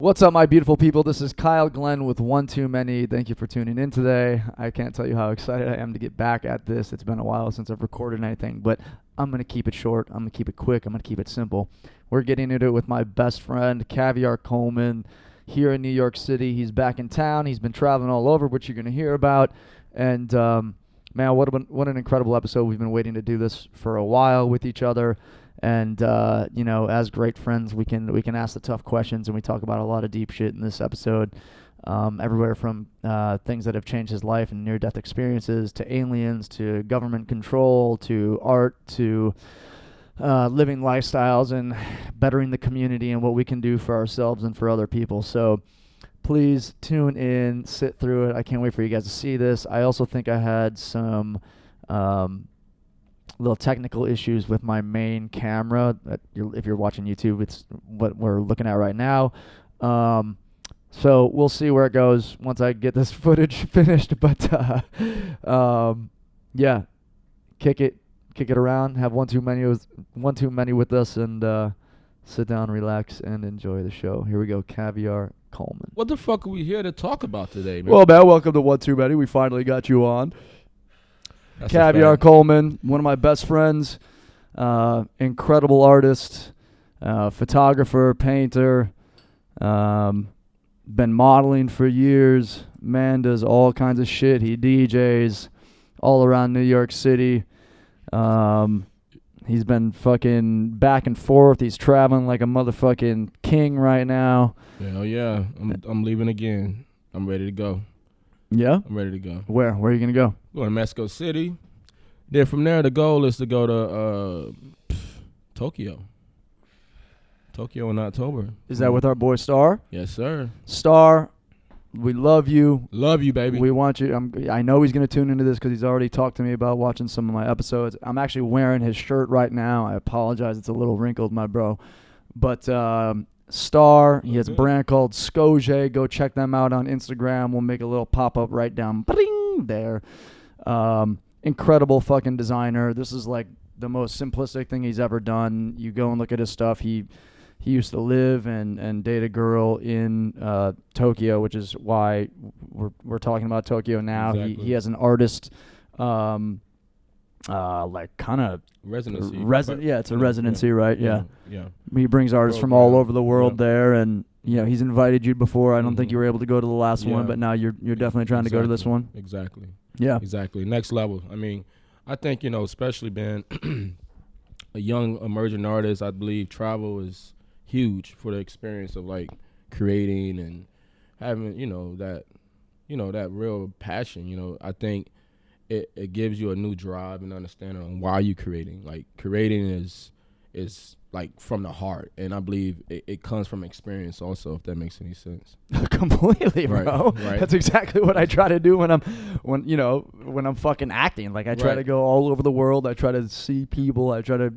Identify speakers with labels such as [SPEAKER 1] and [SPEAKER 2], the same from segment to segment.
[SPEAKER 1] What's up, my beautiful people? This is Kyle Glenn with One Too Many. Thank you for tuning in today. I can't tell you how excited I am to get back at this. It's been a while since I've recorded anything, but I'm going to keep it short. I'm going to keep it quick. I'm going to keep it simple. We're getting into it with my best friend, Cavier Coleman, here in New York City. He's back in town. He's been traveling all over, which you're going to hear about. And, man, what an incredible episode. We've been waiting to do this for a while with each other. And, as great friends, we can ask the tough questions, and we talk about a lot of deep shit in this episode. Everywhere from things that have changed his life and near-death experiences to aliens to government control to art to living lifestyles and bettering the community and what we can do for ourselves and for other people. So please tune in, sit through it. I can't wait for you guys to see this. I also think I had some little technical issues with my main camera. If you're watching YouTube, it's what we're looking at right now. So we'll see where it goes once I get this footage finished. But yeah, kick it around. Have one too many with us, and sit down, relax, and enjoy the show. Here we go, Cavier Coleman.
[SPEAKER 2] What the fuck are we here to talk about today, man?
[SPEAKER 1] Well, man, welcome to One Too Many. We finally got you on.
[SPEAKER 2] That's
[SPEAKER 1] Cavier Coleman, one of my best friends, incredible artist, photographer, painter, been modeling for years. Man does all kinds of shit. He DJs all around New York City. He's been fucking back and forth. He's traveling like a motherfucking king right now.
[SPEAKER 2] Hell yeah. I'm leaving again. I'm ready to go.
[SPEAKER 1] Yeah?
[SPEAKER 2] I'm ready to go.
[SPEAKER 1] Where are you going to go?
[SPEAKER 2] Going to Mexico City. Then from there, the goal is to go to Tokyo. Tokyo in October.
[SPEAKER 1] Is that with our boy Star?
[SPEAKER 2] Yes, sir.
[SPEAKER 1] Star, we love you.
[SPEAKER 2] Love you, baby.
[SPEAKER 1] We want you. I know he's going to tune into this because he's already talked to me about watching some of my episodes. I'm actually wearing his shirt right now. I apologize. It's a little wrinkled, my bro. But Star, he has a brand called Skoje. Go check them out on Instagram. We'll make a little pop-up right down there. Incredible fucking designer. This is like the most simplistic thing he's ever done. You go and look at his stuff. He used to live and date a girl in Tokyo, which is why we're talking about Tokyo now.
[SPEAKER 2] Exactly.
[SPEAKER 1] He has an artist like kind of
[SPEAKER 2] residency.
[SPEAKER 1] Yeah, it's a residency, right? Yeah. He brings artists from
[SPEAKER 2] Program.
[SPEAKER 1] all over the world there, and he's invited you before. I don't think you were able to go to the last one, but now you're definitely trying to go to this one.
[SPEAKER 2] Exactly.
[SPEAKER 1] Yeah.
[SPEAKER 2] Exactly. Next level. I mean, I think, especially being a young emerging artist, I believe travel is huge for the experience of like creating and having, that real passion. I think it gives you a new drive and understanding on why you're creating. Like creating is like from the heart, and I believe it comes from experience also, if that makes any sense.
[SPEAKER 1] Completely, bro.
[SPEAKER 2] Right.
[SPEAKER 1] That's exactly what I try to do when I'm fucking acting. Like I try to go all over the world. I try to see people. I try to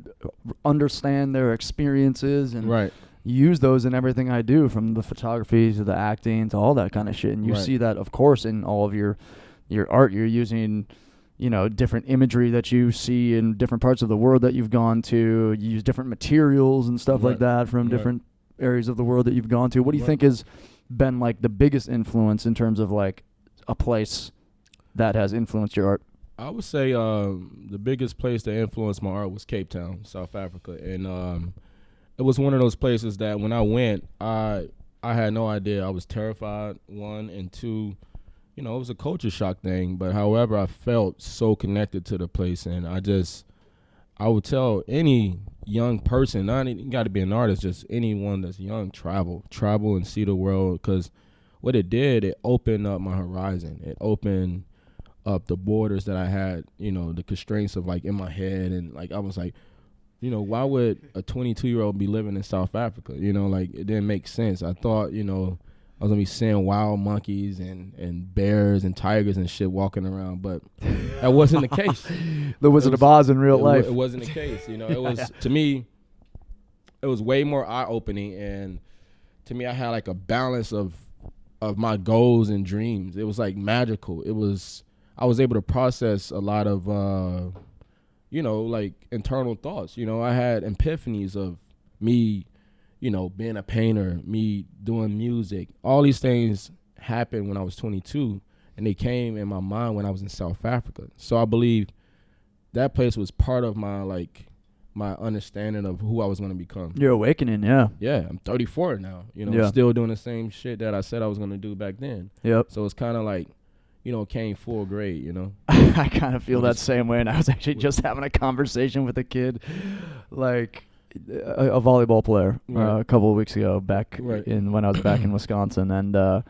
[SPEAKER 1] understand their experiences and use those in everything I do, from the photography to the acting to all that kind of shit. And you see that, of course, in all of your art. You're using different imagery that you see in different parts of the world that you've gone to. You use different materials and stuff like that from different areas of the world that you've gone to. What do you think has been like the biggest influence in terms of like a place that has influenced your art?
[SPEAKER 2] I would say the biggest place that influenced my art was Cape Town, South Africa. And it was one of those places that when I went, I had no idea. I was terrified, one, and two, it was a culture shock thing, but however, I felt so connected to the place, and I would tell any young person, not even got to be an artist, just anyone that's young, travel and see the world, because what it did, it opened up my horizon. It opened up the borders that I had, the constraints of like in my head, and like I was like, why would a 22-year-old be living in South Africa? Like it didn't make sense. I thought, I was going to be seeing wild monkeys and bears and tigers and shit walking around, but that wasn't the case.
[SPEAKER 1] The Wizard of Oz in real life.
[SPEAKER 2] It wasn't the case. It was, to me, it was way more eye-opening, and to me, I had like a balance of my goals and dreams. It was like magical. I was able to process a lot of, like internal thoughts. I had epiphanies of me, being a painter, me doing music, all these things happened when I was 22, and they came in my mind when I was in South Africa. So I believe that place was part of my my understanding of who I was going to become.
[SPEAKER 1] Your awakening, yeah.
[SPEAKER 2] Yeah, I'm 34 now.
[SPEAKER 1] Yeah.
[SPEAKER 2] Still doing the same shit that I said I was going to do back then.
[SPEAKER 1] Yep.
[SPEAKER 2] So it's kind of like, came full grade,
[SPEAKER 1] I kind of feel that same way, and I was actually just having a conversation with a kid, like a volleyball player, a couple of weeks ago back when I was back in Wisconsin, and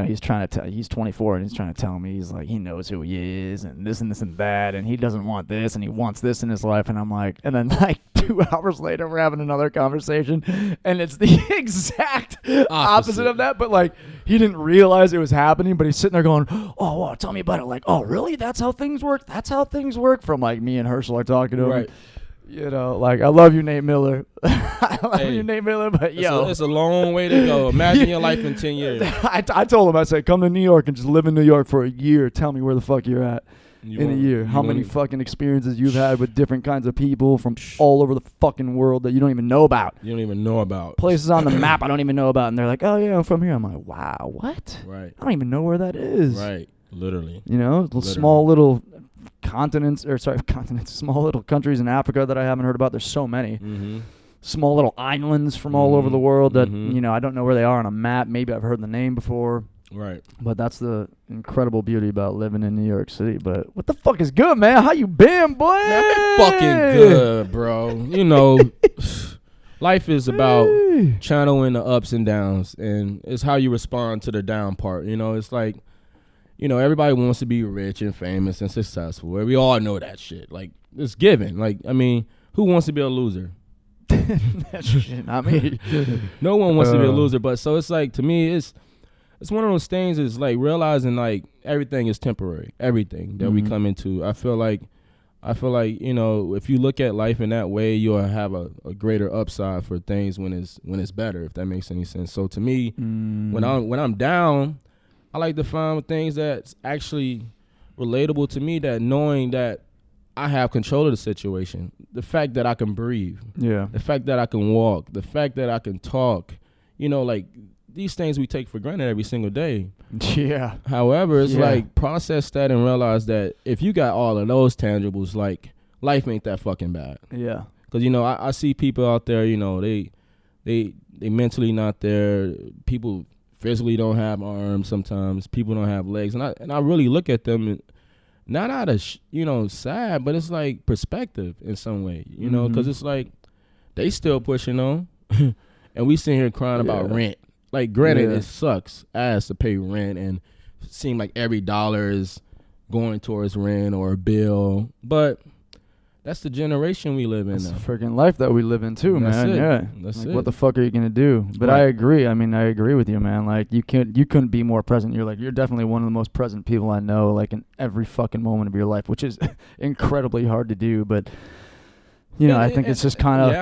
[SPEAKER 1] he's trying to he's 24 and he's trying to tell me, he's like, he knows who he is and this and that, and he doesn't want this and he wants this in his life, and I'm like, and then like 2 hours later we're having another conversation and it's the exact opposite of that, but like he didn't realize it was happening, but he's sitting there going, oh, well, tell me about it. Like, oh, really? That's how things work? That's how things work? From like me and Herschel are talking to him. Like, I love you, Nate Miller. I love you, Nate Miller, but
[SPEAKER 2] it's a long way to go. Imagine your life in 10 years.
[SPEAKER 1] I told him, I said, come to New York and just live in New York for a year. Tell me where the fuck you're at in a year. How many fucking experiences you've had with different kinds of people from all over the fucking world that you don't even know about. Places on the map I don't even know about, and they're like, oh, yeah, I'm from here. I'm like, wow, what?
[SPEAKER 2] Right.
[SPEAKER 1] I don't even know where that is.
[SPEAKER 2] Right. Literally.
[SPEAKER 1] Small little small little countries in Africa that I haven't heard about. There's so many.
[SPEAKER 2] Mm-hmm.
[SPEAKER 1] Small little islands from all over the world that, I don't know where they are on a map. Maybe I've heard the name before.
[SPEAKER 2] Right.
[SPEAKER 1] But that's the incredible beauty about living in New York City. But what the fuck is good, man? How you been, boy?
[SPEAKER 2] Man, I've been fucking good, bro. Life is about channeling the ups and downs, and it's how you respond to the down part. It's like, everybody wants to be rich and famous and successful. We all know that shit. Like, it's given. Like, I mean, who wants to be a loser?
[SPEAKER 1] That shit, not me.
[SPEAKER 2] No one wants to be a loser. But so it's like, to me, it's one of those things. Is like realizing like everything is temporary. Everything that we come into. I feel like if you look at life in that way, you'll have a greater upside for things when it's better. If that makes any sense. So to me, when I'm down, I like to find things that's actually relatable to me, that knowing that I have control of the situation, the fact that I can breathe, the fact that I can walk, the fact that I can talk, like these things we take for granted every single day.
[SPEAKER 1] Yeah.
[SPEAKER 2] However, it's like process that and realize that if you got all of those tangibles, like life ain't that fucking bad.
[SPEAKER 1] Yeah.
[SPEAKER 2] Because, I see people out there, they mentally not there. People physically don't have arms sometimes. People don't have legs. And I really look at them, and not out of, sad, but it's like perspective in some way, because it's like they still pushing on. And we sitting here crying about rent. Like, granted, it sucks ass to pay rent and seem like every dollar is going towards rent or a bill. But that's the generation we live in now.
[SPEAKER 1] That's the freaking life that we live in too, man. Yeah.
[SPEAKER 2] That's
[SPEAKER 1] like,
[SPEAKER 2] it.
[SPEAKER 1] what the fuck are you gonna do? But I agree. I mean, I agree with you, man. Like, you couldn't be more present. You're definitely one of the most present people I know, like in every fucking moment of your life, which is incredibly hard to do. But I think it's just kind of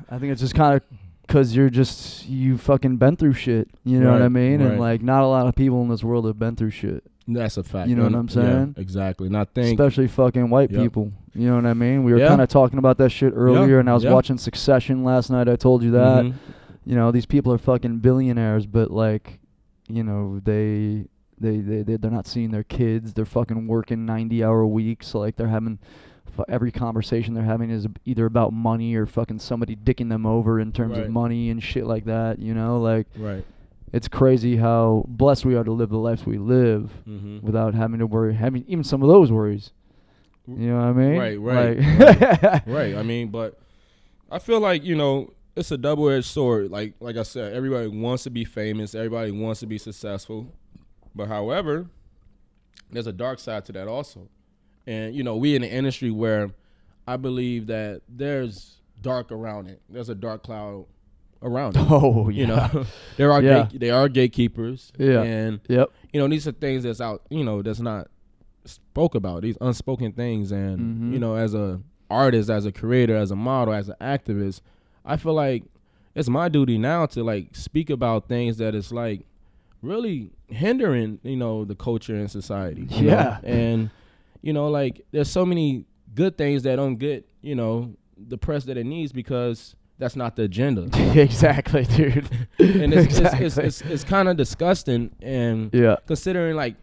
[SPEAKER 1] I think it's just kind of because you fucking been through shit. You know what I mean? And like, not a lot of people in this world have been through shit.
[SPEAKER 2] That's a fact.
[SPEAKER 1] You know what I'm saying?
[SPEAKER 2] Yeah, exactly. And I think
[SPEAKER 1] especially fucking white people. You know what I mean? We were kind of talking about that shit earlier, and I was watching Succession last night. I told you that. These people are fucking billionaires, but like, they're not seeing their kids. They're fucking working 90-hour weeks. Like, they're having every conversation they're having is either about money or fucking somebody dicking them over in terms of money and shit like that. It's crazy how blessed we are to live the lives we live without having to worry, having even some of those worries. You know what I mean?
[SPEAKER 2] Right. Right. I mean, but I feel like, it's a double-edged sword. Like I said, everybody wants to be famous. Everybody wants to be successful. But however, there's a dark side to that also. And, we in the industry where I believe that there's dark around it. There's a dark cloud around it.
[SPEAKER 1] Oh, yeah.
[SPEAKER 2] There are gatekeepers.
[SPEAKER 1] Yeah.
[SPEAKER 2] And, these are things that's out, that's not spoke about, these unspoken things. And, as a artist, as a creator, as a model, as an activist, I feel like it's my duty now to, like, speak about things that is, like, really hindering, the culture and society. And, like, there's so many good things that don't get, the press that it needs because that's not the agenda.
[SPEAKER 1] Exactly, dude.
[SPEAKER 2] And
[SPEAKER 1] Exactly.
[SPEAKER 2] it's kind of disgusting. And
[SPEAKER 1] Yeah.
[SPEAKER 2] considering like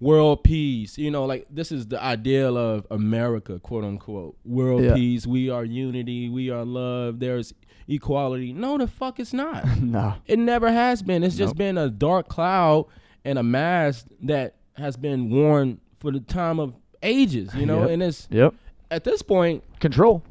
[SPEAKER 2] world peace, you know, like this is the ideal of America, quote unquote. World
[SPEAKER 1] Yeah.
[SPEAKER 2] peace. We are unity. We are love. There's equality. No, the fuck it's not.
[SPEAKER 1] No.
[SPEAKER 2] It never has been. It's just
[SPEAKER 1] Nope.
[SPEAKER 2] been a dark cloud and a mask that has been worn for the time of ages, you know.
[SPEAKER 1] Yep.
[SPEAKER 2] And it's
[SPEAKER 1] Yep.
[SPEAKER 2] at this point
[SPEAKER 1] Control.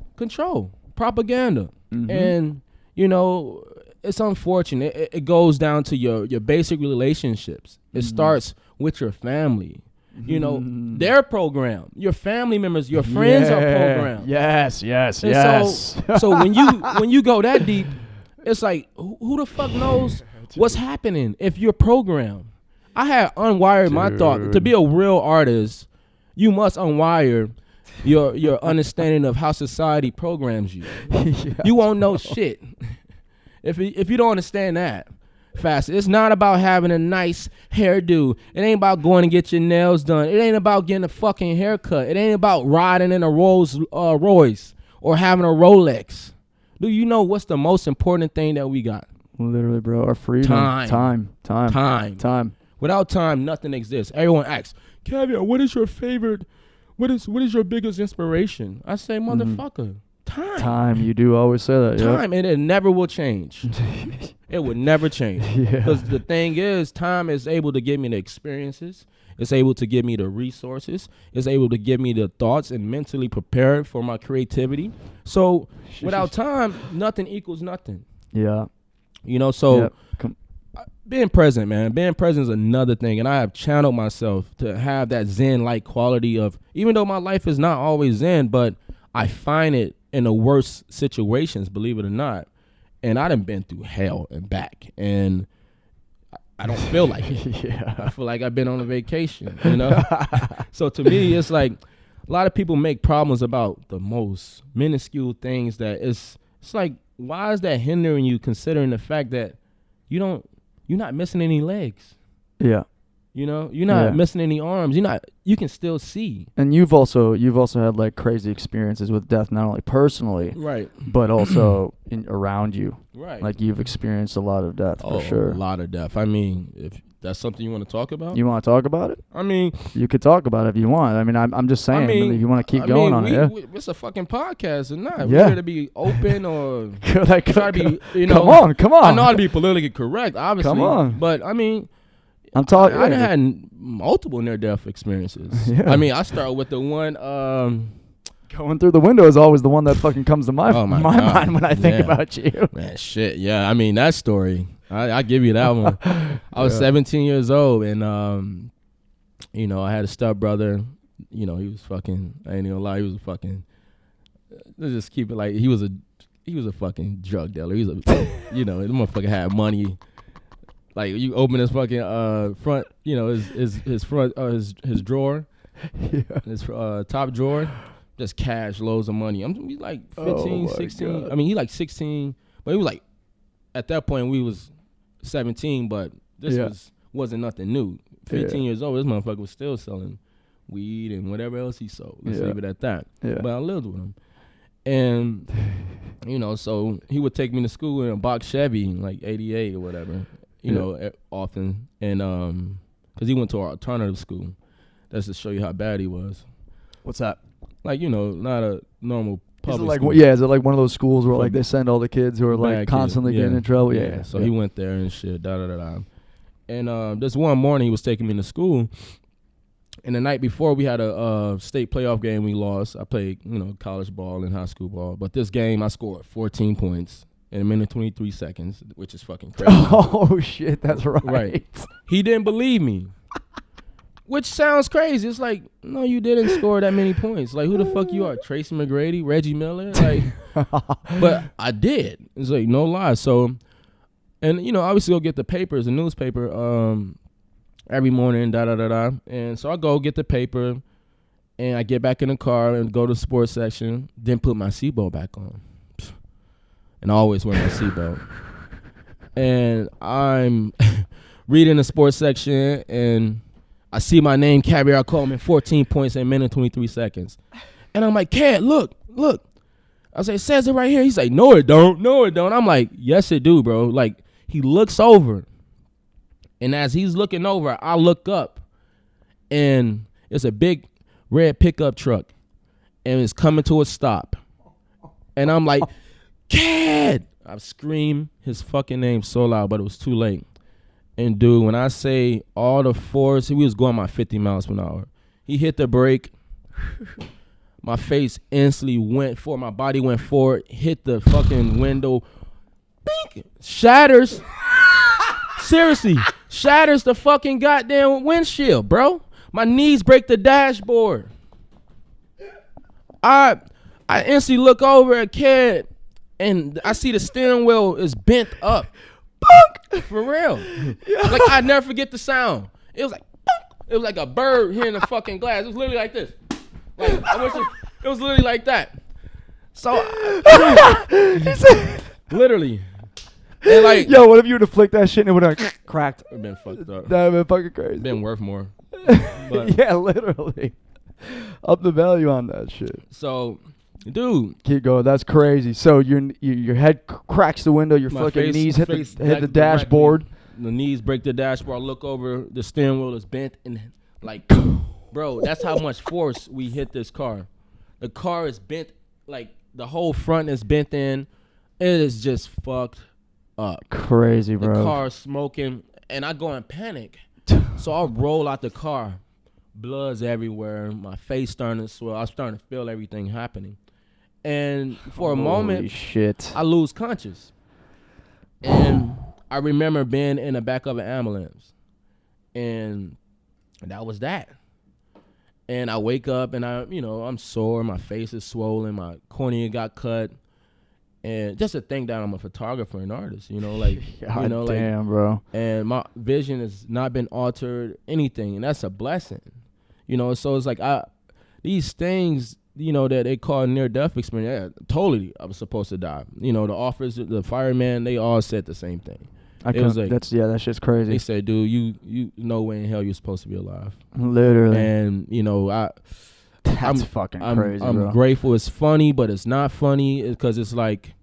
[SPEAKER 2] propaganda.
[SPEAKER 1] Mhm.
[SPEAKER 2] And you know, it's unfortunate. It goes down to your basic relationships. It starts with your family. You know, they're programmed. Your family members, your friends are programmed.
[SPEAKER 1] Yes, yes,
[SPEAKER 2] And
[SPEAKER 1] yes.
[SPEAKER 2] so when you go that deep, it's like who the fuck knows what's happening if you're programmed? I had unwired my thought. To be a real artist, you must unwire your understanding of how society programs you.
[SPEAKER 1] Yes.
[SPEAKER 2] You won't know shit if you don't understand that fast. It's not about having a nice hairdo. It ain't about going to get your nails done. It ain't about getting a fucking haircut. It ain't about riding in a Rolls Royce or having a Rolex. Do you know what's the most important thing that we got?
[SPEAKER 1] Literally, bro. Our freedom. Time.
[SPEAKER 2] Without time, nothing exists. Everyone asks, Cavier, what is your favorite? What is your biggest inspiration? I say, motherfucker, time.
[SPEAKER 1] Time. You do always say that.
[SPEAKER 2] Time, and it never will change. It would never change.
[SPEAKER 1] Yeah.
[SPEAKER 2] Because the thing is, time is able to give me the experiences. It's able to give me the resources. It's able to give me the thoughts and mentally prepare for my creativity. So without time, nothing equals nothing.
[SPEAKER 1] Yeah.
[SPEAKER 2] You know, so
[SPEAKER 1] Yep.
[SPEAKER 2] being present, man. Being present is another thing. And I have channeled myself to have that Zen-like quality of, even though my life is not always Zen, but I find it in the worst situations, believe it or not. And I done been through hell and back. And I don't feel like it.
[SPEAKER 1] Yeah.
[SPEAKER 2] I feel like I've been on a vacation, you know? So to me, it's like a lot of people make problems about the most minuscule things that it's like, why is that hindering you, considering the fact that you're not missing any legs?
[SPEAKER 1] Yeah.
[SPEAKER 2] You know, you're not missing any arms. You can still see.
[SPEAKER 1] And you've also had like crazy experiences with death, not only personally,
[SPEAKER 2] Right.
[SPEAKER 1] but also around you.
[SPEAKER 2] Right.
[SPEAKER 1] Like you've experienced a lot of death for sure.
[SPEAKER 2] A lot of death. I mean, if that's something you want to talk about.
[SPEAKER 1] You want to talk about it?
[SPEAKER 2] I mean,
[SPEAKER 1] you could talk about it if you want. I mean, I'm just saying. If you want to keep going on it,
[SPEAKER 2] it's a fucking podcast, and not
[SPEAKER 1] Yeah.
[SPEAKER 2] we're here to be open or
[SPEAKER 1] like,
[SPEAKER 2] try to be. You know,
[SPEAKER 1] come on.
[SPEAKER 2] I know how to be politically correct, obviously.
[SPEAKER 1] Come on.
[SPEAKER 2] But I mean,
[SPEAKER 1] I'm talking.
[SPEAKER 2] I done had multiple near-death experiences.
[SPEAKER 1] Yeah.
[SPEAKER 2] I mean, I start with the one.
[SPEAKER 1] Going through the window is always the one that fucking comes to my
[SPEAKER 2] Oh my
[SPEAKER 1] my
[SPEAKER 2] God.
[SPEAKER 1] mind when I think
[SPEAKER 2] Yeah.
[SPEAKER 1] about you.
[SPEAKER 2] Man, shit. Yeah, I mean that story. I give you that one. I was 17 years old, and you know, I had a stepbrother. You know, he was fucking. I ain't gonna lie, he was a fucking. Let's just keep it like he was a fucking drug dealer. He's a, you know, the motherfucker had money. Like you open his fucking front, you know, his front his drawer,
[SPEAKER 1] Yeah.
[SPEAKER 2] his top drawer, just cash, loads of money. He's like 15,
[SPEAKER 1] Oh my
[SPEAKER 2] 16.
[SPEAKER 1] God.
[SPEAKER 2] I mean, he like 16, but he was like, at that point we was 17, but this wasn't nothing new. 15 years old, this motherfucker was still selling weed and whatever else he sold. Let's leave it at that.
[SPEAKER 1] Yeah.
[SPEAKER 2] But I lived with him. And, you know, so he would take me to school in a box Chevy, like 88 or whatever, you know, often. And because he went to our alternative school. That's to show you how bad he was.
[SPEAKER 1] What's that?
[SPEAKER 2] Like, you know, not a normal public
[SPEAKER 1] Is it like
[SPEAKER 2] school.
[SPEAKER 1] is it like one of those schools where
[SPEAKER 2] For
[SPEAKER 1] like they send all the kids who are like
[SPEAKER 2] bad
[SPEAKER 1] constantly
[SPEAKER 2] kids.
[SPEAKER 1] getting in trouble? Yeah.
[SPEAKER 2] So he went there and shit, da-da-da-da. And this one morning he was taking me to school. And the night before we had a state playoff game we lost. I played, you know, college ball and high school ball. But this game I scored 14 points in 1:23 seconds, which is fucking crazy.
[SPEAKER 1] Oh shit, that's right.
[SPEAKER 2] Right. He didn't believe me. Which sounds crazy. It's like, no, you didn't score that many points. Like, who the fuck you are? Tracy McGrady, Reggie Miller? Like, but I did. It's like, no lie. So, and, you know, obviously go get the papers, the newspaper, every morning, da-da-da-da. And so I go get the paper, and I get back in the car and go to the sports section, then put my seatbelt back on. And I always wear my seatbelt. And I'm reading the sports section, and I see my name, Cavier Coleman, 14 points in 1:23 seconds. And I'm like, Cat, look. I say, it says it right here. He's like, no, it don't. No, it don't. I'm like, yes, it do, bro. Like, he looks over. And as he's looking over, I look up. And it's a big red pickup truck. And it's coming to a stop. And I'm like, Cad! I screamed his fucking name so loud, but it was too late. And, dude, when I say all the force, he was going my 50 miles per hour. He hit the brake. My face instantly went forward. My body went forward, hit the fucking window. Bink! Shatters. Seriously. Shatters the fucking goddamn windshield, bro. My knees break the dashboard. I instantly look over at Cad, and I see the steering wheel is bent up. Bunk! For real. Yeah. Like, I never forget the sound. It was like, bunk! It was like a bird hitting the fucking glass. It was literally like this. Like, it was literally like that. So, literally. And like,
[SPEAKER 1] yo, what if you would have flicked that shit and it would have cracked?
[SPEAKER 2] It been fucked up.
[SPEAKER 1] That would have been fucking crazy.
[SPEAKER 2] Been worth more.
[SPEAKER 1] But yeah, literally. Up the value on that shit.
[SPEAKER 2] So, dude.
[SPEAKER 1] Keep going. That's crazy. So your head cracks the window. Your fucking knees hit the dashboard.
[SPEAKER 2] The knees break the dashboard. I look over. The steering wheel is bent. And like, bro, that's how much force we hit this car. The car is bent. Like, the whole front is bent in. It is just fucked up.
[SPEAKER 1] Crazy, bro.
[SPEAKER 2] The car is smoking. And I go in panic. So I roll out the car. Blood's everywhere. My face starting to swell. I'm starting to feel everything happening. And for a moment,
[SPEAKER 1] shit,
[SPEAKER 2] I lose conscious. And I remember being in the back of an ambulance. And that was that. And I wake up and I'm sore. My face is swollen. My cornea got cut. And just to think that I'm a photographer and artist,
[SPEAKER 1] damn, bro.
[SPEAKER 2] And my vision has not been altered, anything. And that's a blessing. So it's like these things, that they call near-death experience. Yeah, totally, I was supposed to die. The officers, the fireman, they all said the same thing.
[SPEAKER 1] That shit's crazy.
[SPEAKER 2] They said, dude, you no way in hell you're supposed to be alive.
[SPEAKER 1] Literally.
[SPEAKER 2] And
[SPEAKER 1] that's fucking crazy.
[SPEAKER 2] I'm grateful. It's funny, but it's not funny because it's like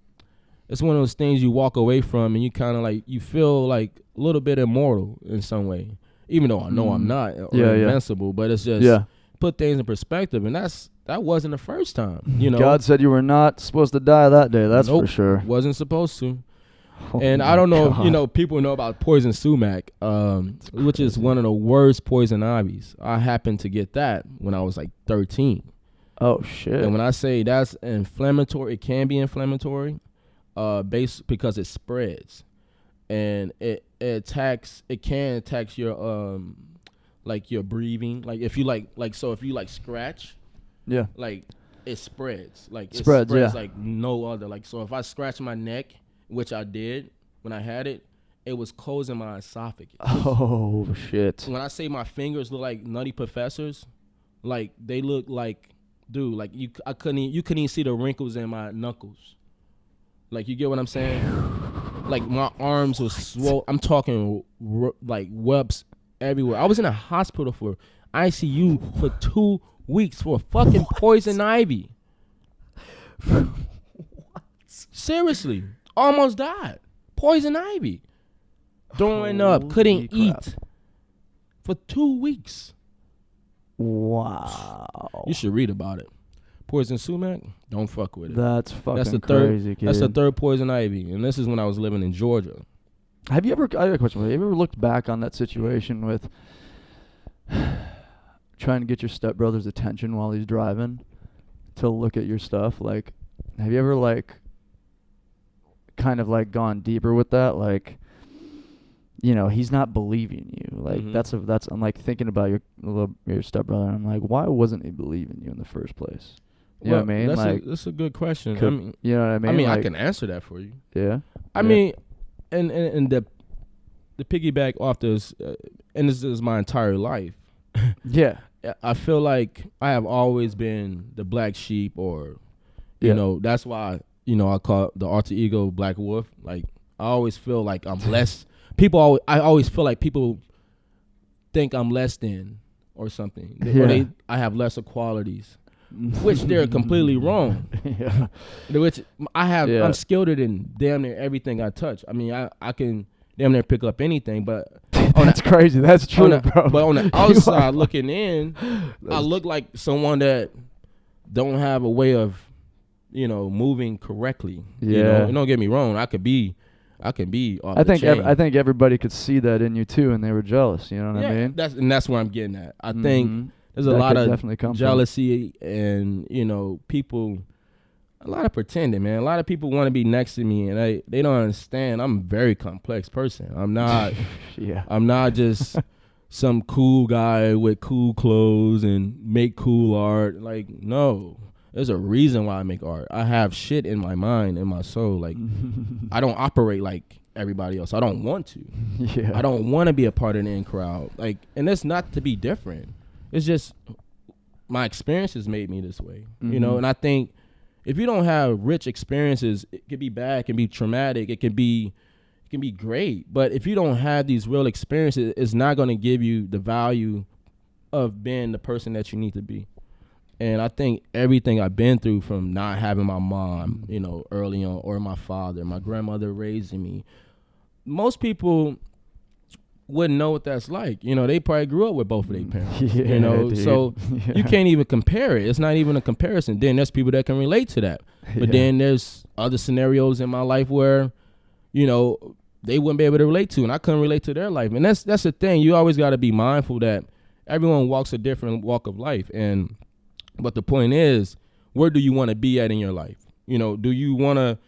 [SPEAKER 2] it's one of those things you walk away from and you kind of like you feel like a little bit immortal in some way. Even though I know I'm not invincible, but it's just put things in perspective, and that wasn't the first time.
[SPEAKER 1] God said you were not supposed to die that day. That's for sure.
[SPEAKER 2] Wasn't supposed to. And I don't know if people know about poison sumac, which is one of the worst poison ivies. I happened to get that when I was like 13.
[SPEAKER 1] Oh shit!
[SPEAKER 2] And when I say that's inflammatory, it can be inflammatory, because it spreads. And it can attack your like your breathing. Like if you if you scratch, like it spreads. Like it spreads like no other. Like so if I scratch my neck, which I did when I had it, it was closing my esophagus.
[SPEAKER 1] Oh shit.
[SPEAKER 2] When I say my fingers look like Nutty Professors, like they look like, dude, like you couldn't even see the wrinkles in my knuckles. Like, you get what I'm saying? Like, my arms were swollen. I'm talking, like, webs everywhere. I was in a hospital for ICU for 2 weeks for fucking poison ivy. What? Seriously. Almost died. Poison ivy. Throwing up. Couldn't eat. For 2 weeks.
[SPEAKER 1] Wow.
[SPEAKER 2] You should read about it. Poison sumac, don't fuck with it.
[SPEAKER 1] That's fucking crazy, kid.
[SPEAKER 2] That's the third poison ivy, and this is when I was living in Georgia.
[SPEAKER 1] I have a question. Have you ever looked back on that situation with trying to get your stepbrother's attention while he's driving to look at your stuff? Like, have you ever, like, kind of, like, gone deeper with that? Like, he's not believing you. Like, that's I'm, like, thinking about your stepbrother, and I'm like, why wasn't he believing you in the first place? You know what I mean?
[SPEAKER 2] That's a good question.
[SPEAKER 1] You know what I mean?
[SPEAKER 2] I mean,
[SPEAKER 1] like,
[SPEAKER 2] I can answer that for you.
[SPEAKER 1] Yeah.
[SPEAKER 2] I mean, and the piggyback off this, and this is my entire life.
[SPEAKER 1] Yeah.
[SPEAKER 2] I feel like I have always been the black sheep, or, that's why, I call the alter ego Black Wolf. Like, I always feel like I'm less. I always feel like people think I'm less than or something.
[SPEAKER 1] Yeah.
[SPEAKER 2] I have lesser qualities. which they're completely wrong.
[SPEAKER 1] Yeah.
[SPEAKER 2] Which I'm
[SPEAKER 1] Yeah.
[SPEAKER 2] skilled in damn near everything I touch. I mean, I can damn near pick up anything, but
[SPEAKER 1] That's crazy. That's true, bro.
[SPEAKER 2] But on the
[SPEAKER 1] You
[SPEAKER 2] outside
[SPEAKER 1] are-
[SPEAKER 2] looking in, I look like someone that don't have a way of, moving correctly.
[SPEAKER 1] Yeah.
[SPEAKER 2] Don't get me wrong. I can be off
[SPEAKER 1] I
[SPEAKER 2] the
[SPEAKER 1] think
[SPEAKER 2] chain.
[SPEAKER 1] I think everybody could see that in you too, and they were jealous. You know what I mean?
[SPEAKER 2] That's where I'm getting at. I think
[SPEAKER 1] Mhm.
[SPEAKER 2] there's a
[SPEAKER 1] That
[SPEAKER 2] lot
[SPEAKER 1] could
[SPEAKER 2] of
[SPEAKER 1] definitely come from it.
[SPEAKER 2] jealousy and people, a lot of pretending, man. A lot of people want to be next to me, and they don't understand. I'm a very complex person. I'm not.
[SPEAKER 1] Yeah.
[SPEAKER 2] I'm not just some cool guy with cool clothes and make cool art. Like, no. There's a reason why I make art. I have shit in my mind and my soul. Like, I don't operate like everybody else. I don't want to.
[SPEAKER 1] Yeah.
[SPEAKER 2] I don't want to be a part of the in crowd. Like, and it's not to be different. It's just my experiences made me this way.
[SPEAKER 1] Mhm.
[SPEAKER 2] And I think if you don't have rich experiences, it can be bad, it can be traumatic, it can be great. But if you don't have these real experiences, it's not going to give you the value of being the person that you need to be. And I think everything I've been through, from not having my mom, early on, or my father, my grandmother raising me, most people wouldn't know what that's like. They probably grew up with both of their parents.
[SPEAKER 1] Yeah, dude.
[SPEAKER 2] So
[SPEAKER 1] Yeah.
[SPEAKER 2] you can't even compare it. It's not even a comparison. Then there's people that can relate to that. But
[SPEAKER 1] Yeah.
[SPEAKER 2] then there's other scenarios in my life where, they wouldn't be able to relate to, and I couldn't relate to their life. And that's the thing. You always got to be mindful that everyone walks a different walk of life. But the point is, where do you want to be at in your life? Do you want to,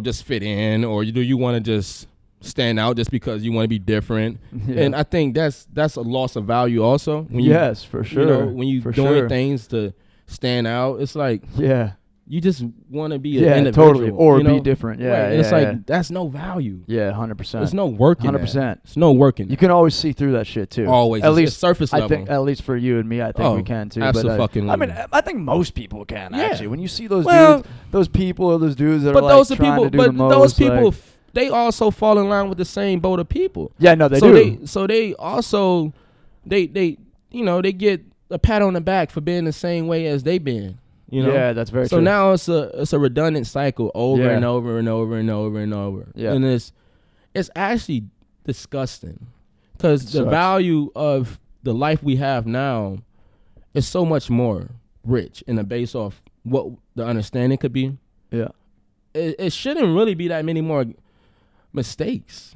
[SPEAKER 2] just fit in, or do you want to just stand out just because you want to be different?
[SPEAKER 1] Yeah.
[SPEAKER 2] And I think that's a loss of value also. When
[SPEAKER 1] Yes, for sure.
[SPEAKER 2] when you
[SPEAKER 1] For
[SPEAKER 2] doing
[SPEAKER 1] sure.
[SPEAKER 2] things to stand out, it's like
[SPEAKER 1] Yeah.
[SPEAKER 2] you just want to be an
[SPEAKER 1] Yeah,
[SPEAKER 2] individual.
[SPEAKER 1] totally. Or
[SPEAKER 2] you
[SPEAKER 1] be
[SPEAKER 2] know?
[SPEAKER 1] different. Yeah.
[SPEAKER 2] Right. And
[SPEAKER 1] Yeah,
[SPEAKER 2] it's like,
[SPEAKER 1] yeah.
[SPEAKER 2] that's no value.
[SPEAKER 1] Yeah, 100%.
[SPEAKER 2] There's no work in
[SPEAKER 1] 100%.
[SPEAKER 2] It's no work in
[SPEAKER 1] You
[SPEAKER 2] that.
[SPEAKER 1] can always see through that shit too.
[SPEAKER 2] Always.
[SPEAKER 1] At
[SPEAKER 2] It's
[SPEAKER 1] least
[SPEAKER 2] surface
[SPEAKER 1] I
[SPEAKER 2] level.
[SPEAKER 1] think, at least for you and me, I think we can too. But
[SPEAKER 2] absolutely.
[SPEAKER 1] I mean, I think most people can
[SPEAKER 2] Yeah.
[SPEAKER 1] actually. When you see those
[SPEAKER 2] Well,
[SPEAKER 1] dudes, those people or those dudes that
[SPEAKER 2] But
[SPEAKER 1] are like
[SPEAKER 2] those are
[SPEAKER 1] trying
[SPEAKER 2] people.
[SPEAKER 1] to do
[SPEAKER 2] But
[SPEAKER 1] the most,
[SPEAKER 2] those people,
[SPEAKER 1] like,
[SPEAKER 2] they also fall in line with the same boat of people.
[SPEAKER 1] yeah, no, they
[SPEAKER 2] so
[SPEAKER 1] do.
[SPEAKER 2] They also they get a pat on the back for being the same way as they been.
[SPEAKER 1] Yeah, that's very
[SPEAKER 2] So
[SPEAKER 1] true.
[SPEAKER 2] now it's a redundant cycle over
[SPEAKER 1] Yeah.
[SPEAKER 2] and over and over and over and over.
[SPEAKER 1] Yeah.
[SPEAKER 2] And it's actually disgusting, because the
[SPEAKER 1] sucks.
[SPEAKER 2] value of the life we have now is so much more rich in the base off what the understanding could be.
[SPEAKER 1] Yeah.
[SPEAKER 2] It shouldn't really be that many more mistakes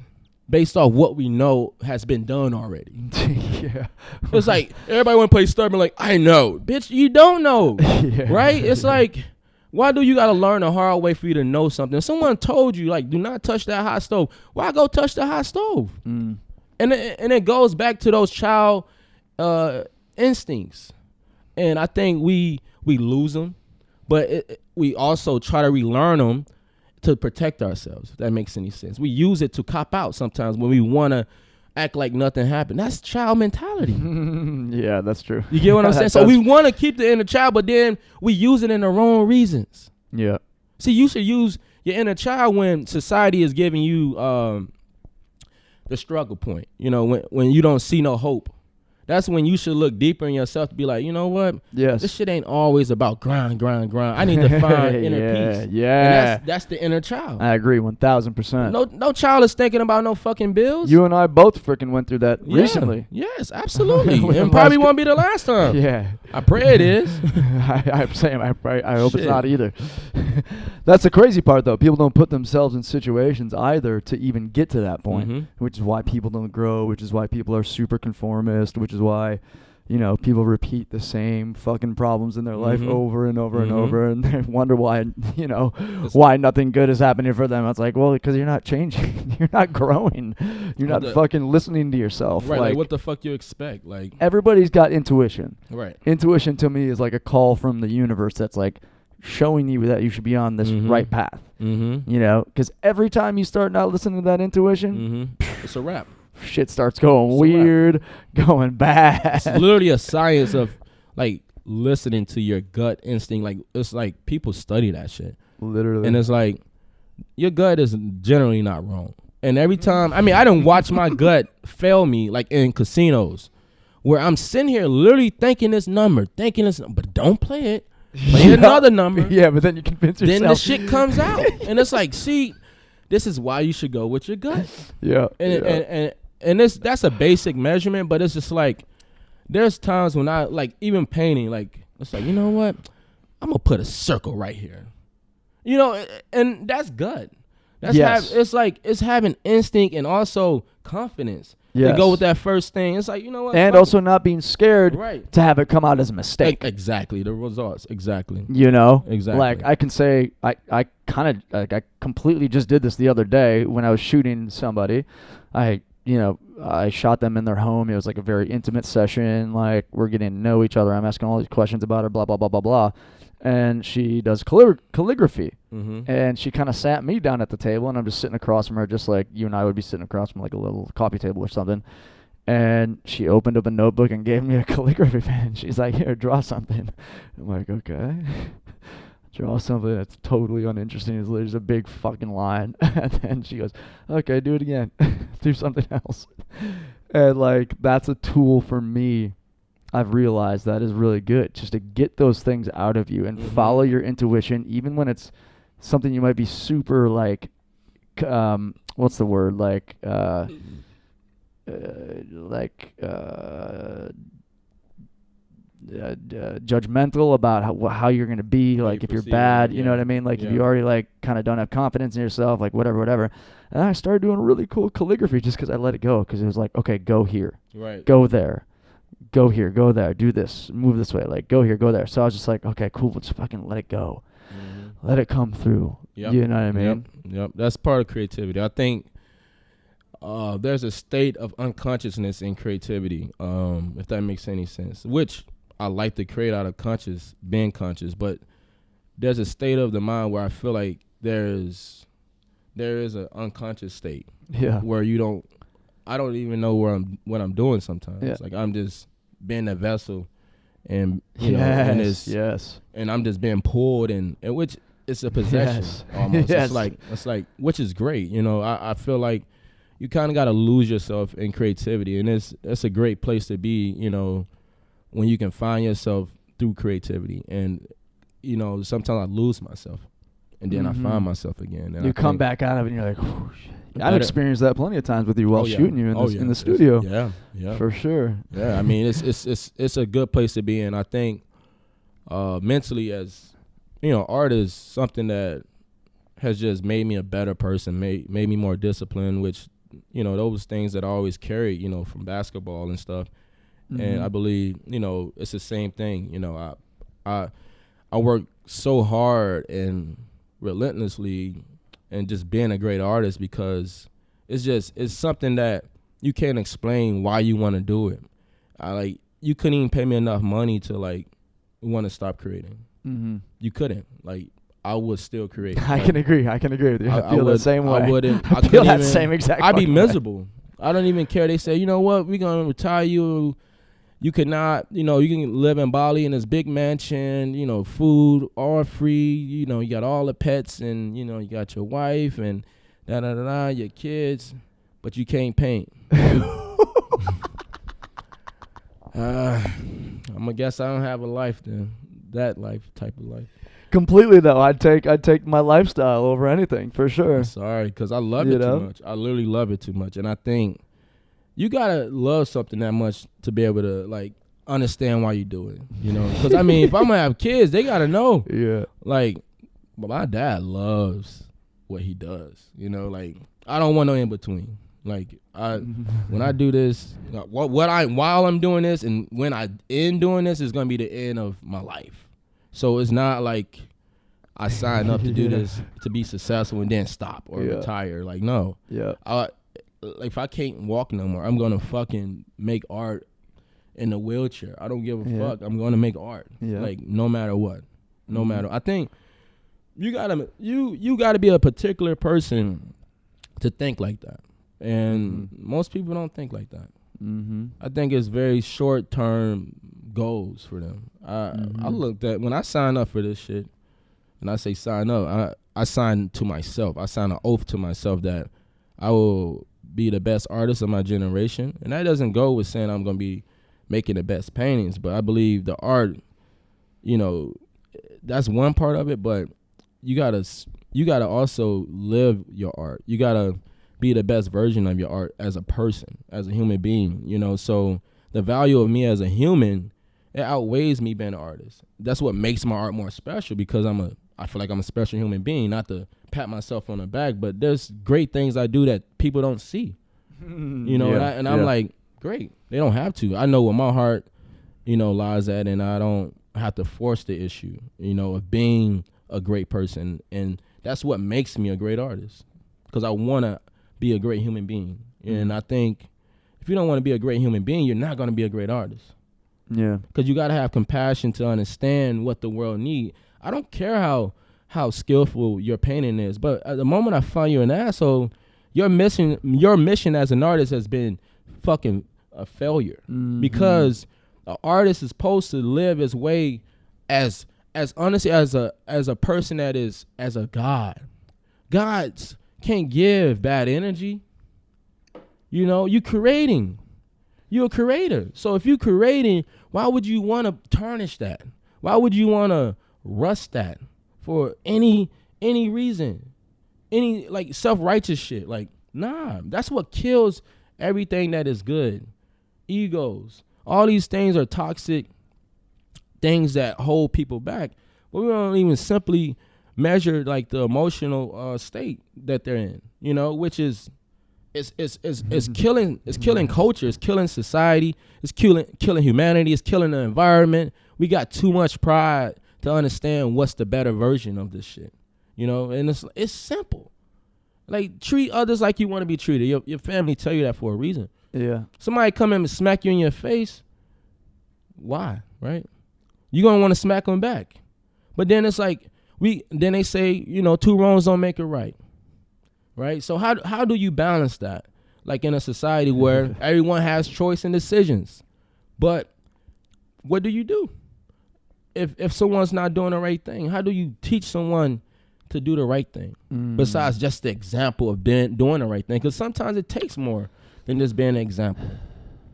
[SPEAKER 2] based off what we know has been done already.
[SPEAKER 1] Yeah.
[SPEAKER 2] It's like everybody want to play stubborn, like, I know. Bitch, you don't know.
[SPEAKER 1] Yeah.
[SPEAKER 2] Right? It's like, why do you got to learn a hard way for you to know something? If someone told you, like, do not touch that hot stove, why go touch the hot stove?
[SPEAKER 1] Mm.
[SPEAKER 2] And it goes back to those child instincts. And I think we lose them, but we also try to relearn them to protect ourselves, if that makes any sense. We use it to cop out sometimes when we want to act like nothing happened. That's child mentality.
[SPEAKER 1] Yeah, that's true.
[SPEAKER 2] You get what I'm saying? So we want to keep the inner child, but then we use it in the wrong reasons.
[SPEAKER 1] Yeah.
[SPEAKER 2] See, you should use your inner child when society is giving you the struggle point. When you don't see no hope. That's when you should look deeper in yourself to be like, you know what?
[SPEAKER 1] Yes.
[SPEAKER 2] This shit ain't always about grind. I need to find inner peace.
[SPEAKER 1] Yeah.
[SPEAKER 2] And that's the inner child.
[SPEAKER 1] I agree 1,000%.
[SPEAKER 2] No child is thinking about no fucking bills.
[SPEAKER 1] You and I both freaking went through that
[SPEAKER 2] Yeah.
[SPEAKER 1] recently.
[SPEAKER 2] Yes, absolutely.
[SPEAKER 1] When
[SPEAKER 2] And
[SPEAKER 1] I
[SPEAKER 2] probably
[SPEAKER 1] was-
[SPEAKER 2] won't be the last time.
[SPEAKER 1] Yeah.
[SPEAKER 2] I pray it is.
[SPEAKER 1] I'm saying I hope it's
[SPEAKER 2] Shit.
[SPEAKER 1] not either. That's the crazy part, though. People don't put themselves in situations either to even get to that point,
[SPEAKER 2] Mhm.
[SPEAKER 1] which is why people don't grow, which is why people are super conformist, which is why, people repeat the same fucking problems in their life
[SPEAKER 2] Mhm.
[SPEAKER 1] over and over and
[SPEAKER 2] Mhm.
[SPEAKER 1] over, and they wonder why, why nothing good is happening for them. It's like, well, because you're not changing. You're not growing. You're not fucking listening to yourself.
[SPEAKER 2] Right, like what the fuck you expect? Like,
[SPEAKER 1] everybody's got intuition.
[SPEAKER 2] right.
[SPEAKER 1] Intuition to me is like a call from the universe that's like showing you that you should be on this
[SPEAKER 2] Mhm.
[SPEAKER 1] right path.
[SPEAKER 2] Mm-hmm.
[SPEAKER 1] Because every time you start not listening to that intuition,
[SPEAKER 2] Mm-hmm. It's a wrap.
[SPEAKER 1] shit starts going
[SPEAKER 2] It's a wrap.
[SPEAKER 1] weird, going bad.
[SPEAKER 2] It's literally a science of like listening to your gut instinct. Like, it's like people study that shit.
[SPEAKER 1] Literally.
[SPEAKER 2] And it's like, your gut is generally not wrong. And every time, I didn't watch my gut fail me, like in casinos, where I'm sitting here literally thinking this number, but don't play it. play another number.
[SPEAKER 1] Yeah, but then you convince yourself.
[SPEAKER 2] Then the shit comes out, and it's like, see, this is why you should go with your gut.
[SPEAKER 1] Yeah,
[SPEAKER 2] and that's a basic measurement, but it's just like there's times when I like even painting, like it's like, you know what, I'm gonna put a circle right here, you know, and that's gut. That's it's having instinct and also confidence.
[SPEAKER 1] Yes.
[SPEAKER 2] To go with that first thing. It's like, you know what?
[SPEAKER 1] And also not being scared
[SPEAKER 2] right.
[SPEAKER 1] to have it come out as a mistake.
[SPEAKER 2] Exactly. The results. Exactly.
[SPEAKER 1] You know?
[SPEAKER 2] Exactly.
[SPEAKER 1] Like, I can say, I completely just did this the other day when I was shooting somebody. I shot them in their home. It was like a very intimate session. Like, we're getting to know each other. I'm asking all these questions about her, blah, blah, blah, blah, blah. And she does calligraphy. Mm-hmm. And she kind of sat me down at the table, and I'm just sitting across from her, just like you and I would be sitting across from like a little coffee table or something. And she opened up a notebook and gave me a calligraphy pen. She's like, here, draw something. I'm like, okay. Draw something that's totally uninteresting. It's literally just a big fucking line. And then she goes, okay, do it again. Do something else. And like, that's a tool for me. I've realized that is really good, just to get those things out of you and follow your intuition, even when it's something you might be super like, what's the word? Like judgmental about how you're going to be, like if you're bad, you know what I mean? Like if you already like kind of don't have confidence in yourself, like whatever. And I started doing really cool calligraphy just because I let it go, because it was like, okay, go here,
[SPEAKER 2] right,
[SPEAKER 1] go there. Go here, go there, do this, move this way, like go here, go there. So I was just like, okay, cool, let's fucking let it go. Mm-hmm. Let it come through. Yep. You know what I mean?
[SPEAKER 2] Yep. That's part of creativity. I think there's a state of unconsciousness in creativity, if that makes any sense, which I like to create out of being conscious, but there's a state of the mind where I feel like there is an unconscious state where I don't even know what I'm doing sometimes. Yeah. Like I'm just being a vessel, and you know, and and I'm just being pulled, and which it's a possession almost. Yes. It's like which is great. You know, I feel like you kind of got to lose yourself in creativity, and it's a great place to be. You know, when you can find yourself through creativity, and you know, sometimes I lose myself, and then I find myself again. And
[SPEAKER 1] you come back out of it, and you're like, oh shit. I've experienced that plenty of times with you while shooting you in the studio. Yeah, for sure.
[SPEAKER 2] Yeah, I mean it's a good place to be in. I think mentally, as you know, art is something that has just made me a better person, made me more disciplined. Which you know, those things that I always carried, you know, from basketball and stuff. Mm-hmm. And I believe, you know, it's the same thing. You know, I work so hard and relentlessly. And just being a great artist, because it's something that you can't explain why you want to do it. You couldn't even pay me enough money to like want to stop creating. Mm-hmm. You couldn't. Like I would still create.
[SPEAKER 1] I can agree with you. I feel the same way.
[SPEAKER 2] I wouldn't.
[SPEAKER 1] I feel that same exact.
[SPEAKER 2] I'd be miserable. I don't even care. They say, you know what, we're gonna retire you. You cannot, you know, you can live in Bali in this big mansion, you know, food all free, you know, you got all the pets, and, you know, you got your wife and your kids, but you can't paint. I'm gonna guess I don't have a life then. That type of life.
[SPEAKER 1] Completely though, I'd take my lifestyle over anything for sure.
[SPEAKER 2] I'm sorry, because I love it too much. I literally love it too much, and I think you gotta love something that much to be able to like understand why you do it, you know? Because I mean, if I'm gonna have kids, they gotta know. Yeah. Like, well, my dad loves what he does, you know. Like, I don't want no in between. Like, when I do this, while I'm doing this, and when I end doing this, is gonna be the end of my life. So it's not like I signed up to do this to be successful and then stop or retire. Like, no. Yeah. If I can't walk no more, I'm gonna fucking make art in a wheelchair. I don't give a fuck. I'm gonna make art. Yeah. Like no matter what. No matter. I think you gotta be a particular person to think like that. And most people don't think like that. Mm-hmm. I think it's very short term goals for them. I looked at when I signed up for this shit, and I say sign up, I signed to myself. I signed an oath to myself that I will be the best artist of my generation. And that doesn't go with saying I'm going to be making the best paintings, but I believe the art, you know, that's one part of it, but you gotta also live your art. You gotta be the best version of your art as a person, as a human being, you know. So the value of me as a human, it outweighs me being an artist. That's what makes my art more special, because I feel like I'm a special human being, not to pat myself on the back, but there's great things I do that people don't see, you know. And I'm like, great. They don't have to. I know where my heart, you know, lies at, and I don't have to force the issue, you know, of being a great person. And that's what makes me a great artist, because I want to be a great human being. And I think if you don't want to be a great human being, you're not going to be a great artist.
[SPEAKER 1] Yeah.
[SPEAKER 2] Because you got to have compassion to understand what the world needs. I don't care how skillful your painting is, but at the moment I find you an asshole, your mission as an artist has been fucking a failure. Because an artist is supposed to live his way as honestly as a person that is as a god. Gods can't give bad energy. You know, you're creating. You're a creator. So if you're creating, why would you want to tarnish that? Why would you want to rust that for any reason? Any like self-righteous shit? Like, nah, that's what kills everything that is good. Egos. All these things are toxic things that hold people back. But we don't even simply measure like the emotional state that they're in, you know, which is it's killing culture, it's killing society, it's killing humanity, it's killing the environment. We got too much pride to understand what's the better version of this shit, you know. And it's simple. Like, treat others like you want to be treated. Your family tell you that for a reason. Yeah. Somebody come in and smack you in your face, why, right? You're gonna want to smack them back. But then it's like then they say, you know, two wrongs don't make it right. Right? So how do you balance that? Like in a society where everyone has choice and decisions. But what do you do? If someone's not doing the right thing, how do you teach someone to do the right thing? Besides just the example of doing the right thing? Because sometimes it takes more than just being an example.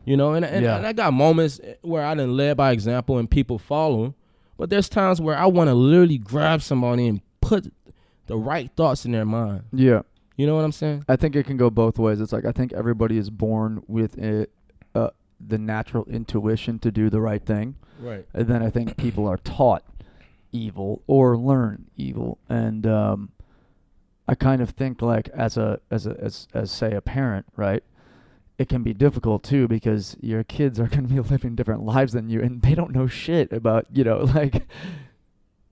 [SPEAKER 2] You know, and I got moments where I done led by example and people follow. But there's times where I want to literally grab somebody and put the right thoughts in their mind. Yeah. You know what I'm saying?
[SPEAKER 1] I think it can go both ways. It's like, I think everybody is born with the natural intuition to do the right thing. Right. And then I think people are taught evil or learn evil. And I kind of think like as say a parent, right? It can be difficult too, because your kids are going to be living different lives than you, and they don't know shit about, you know, like,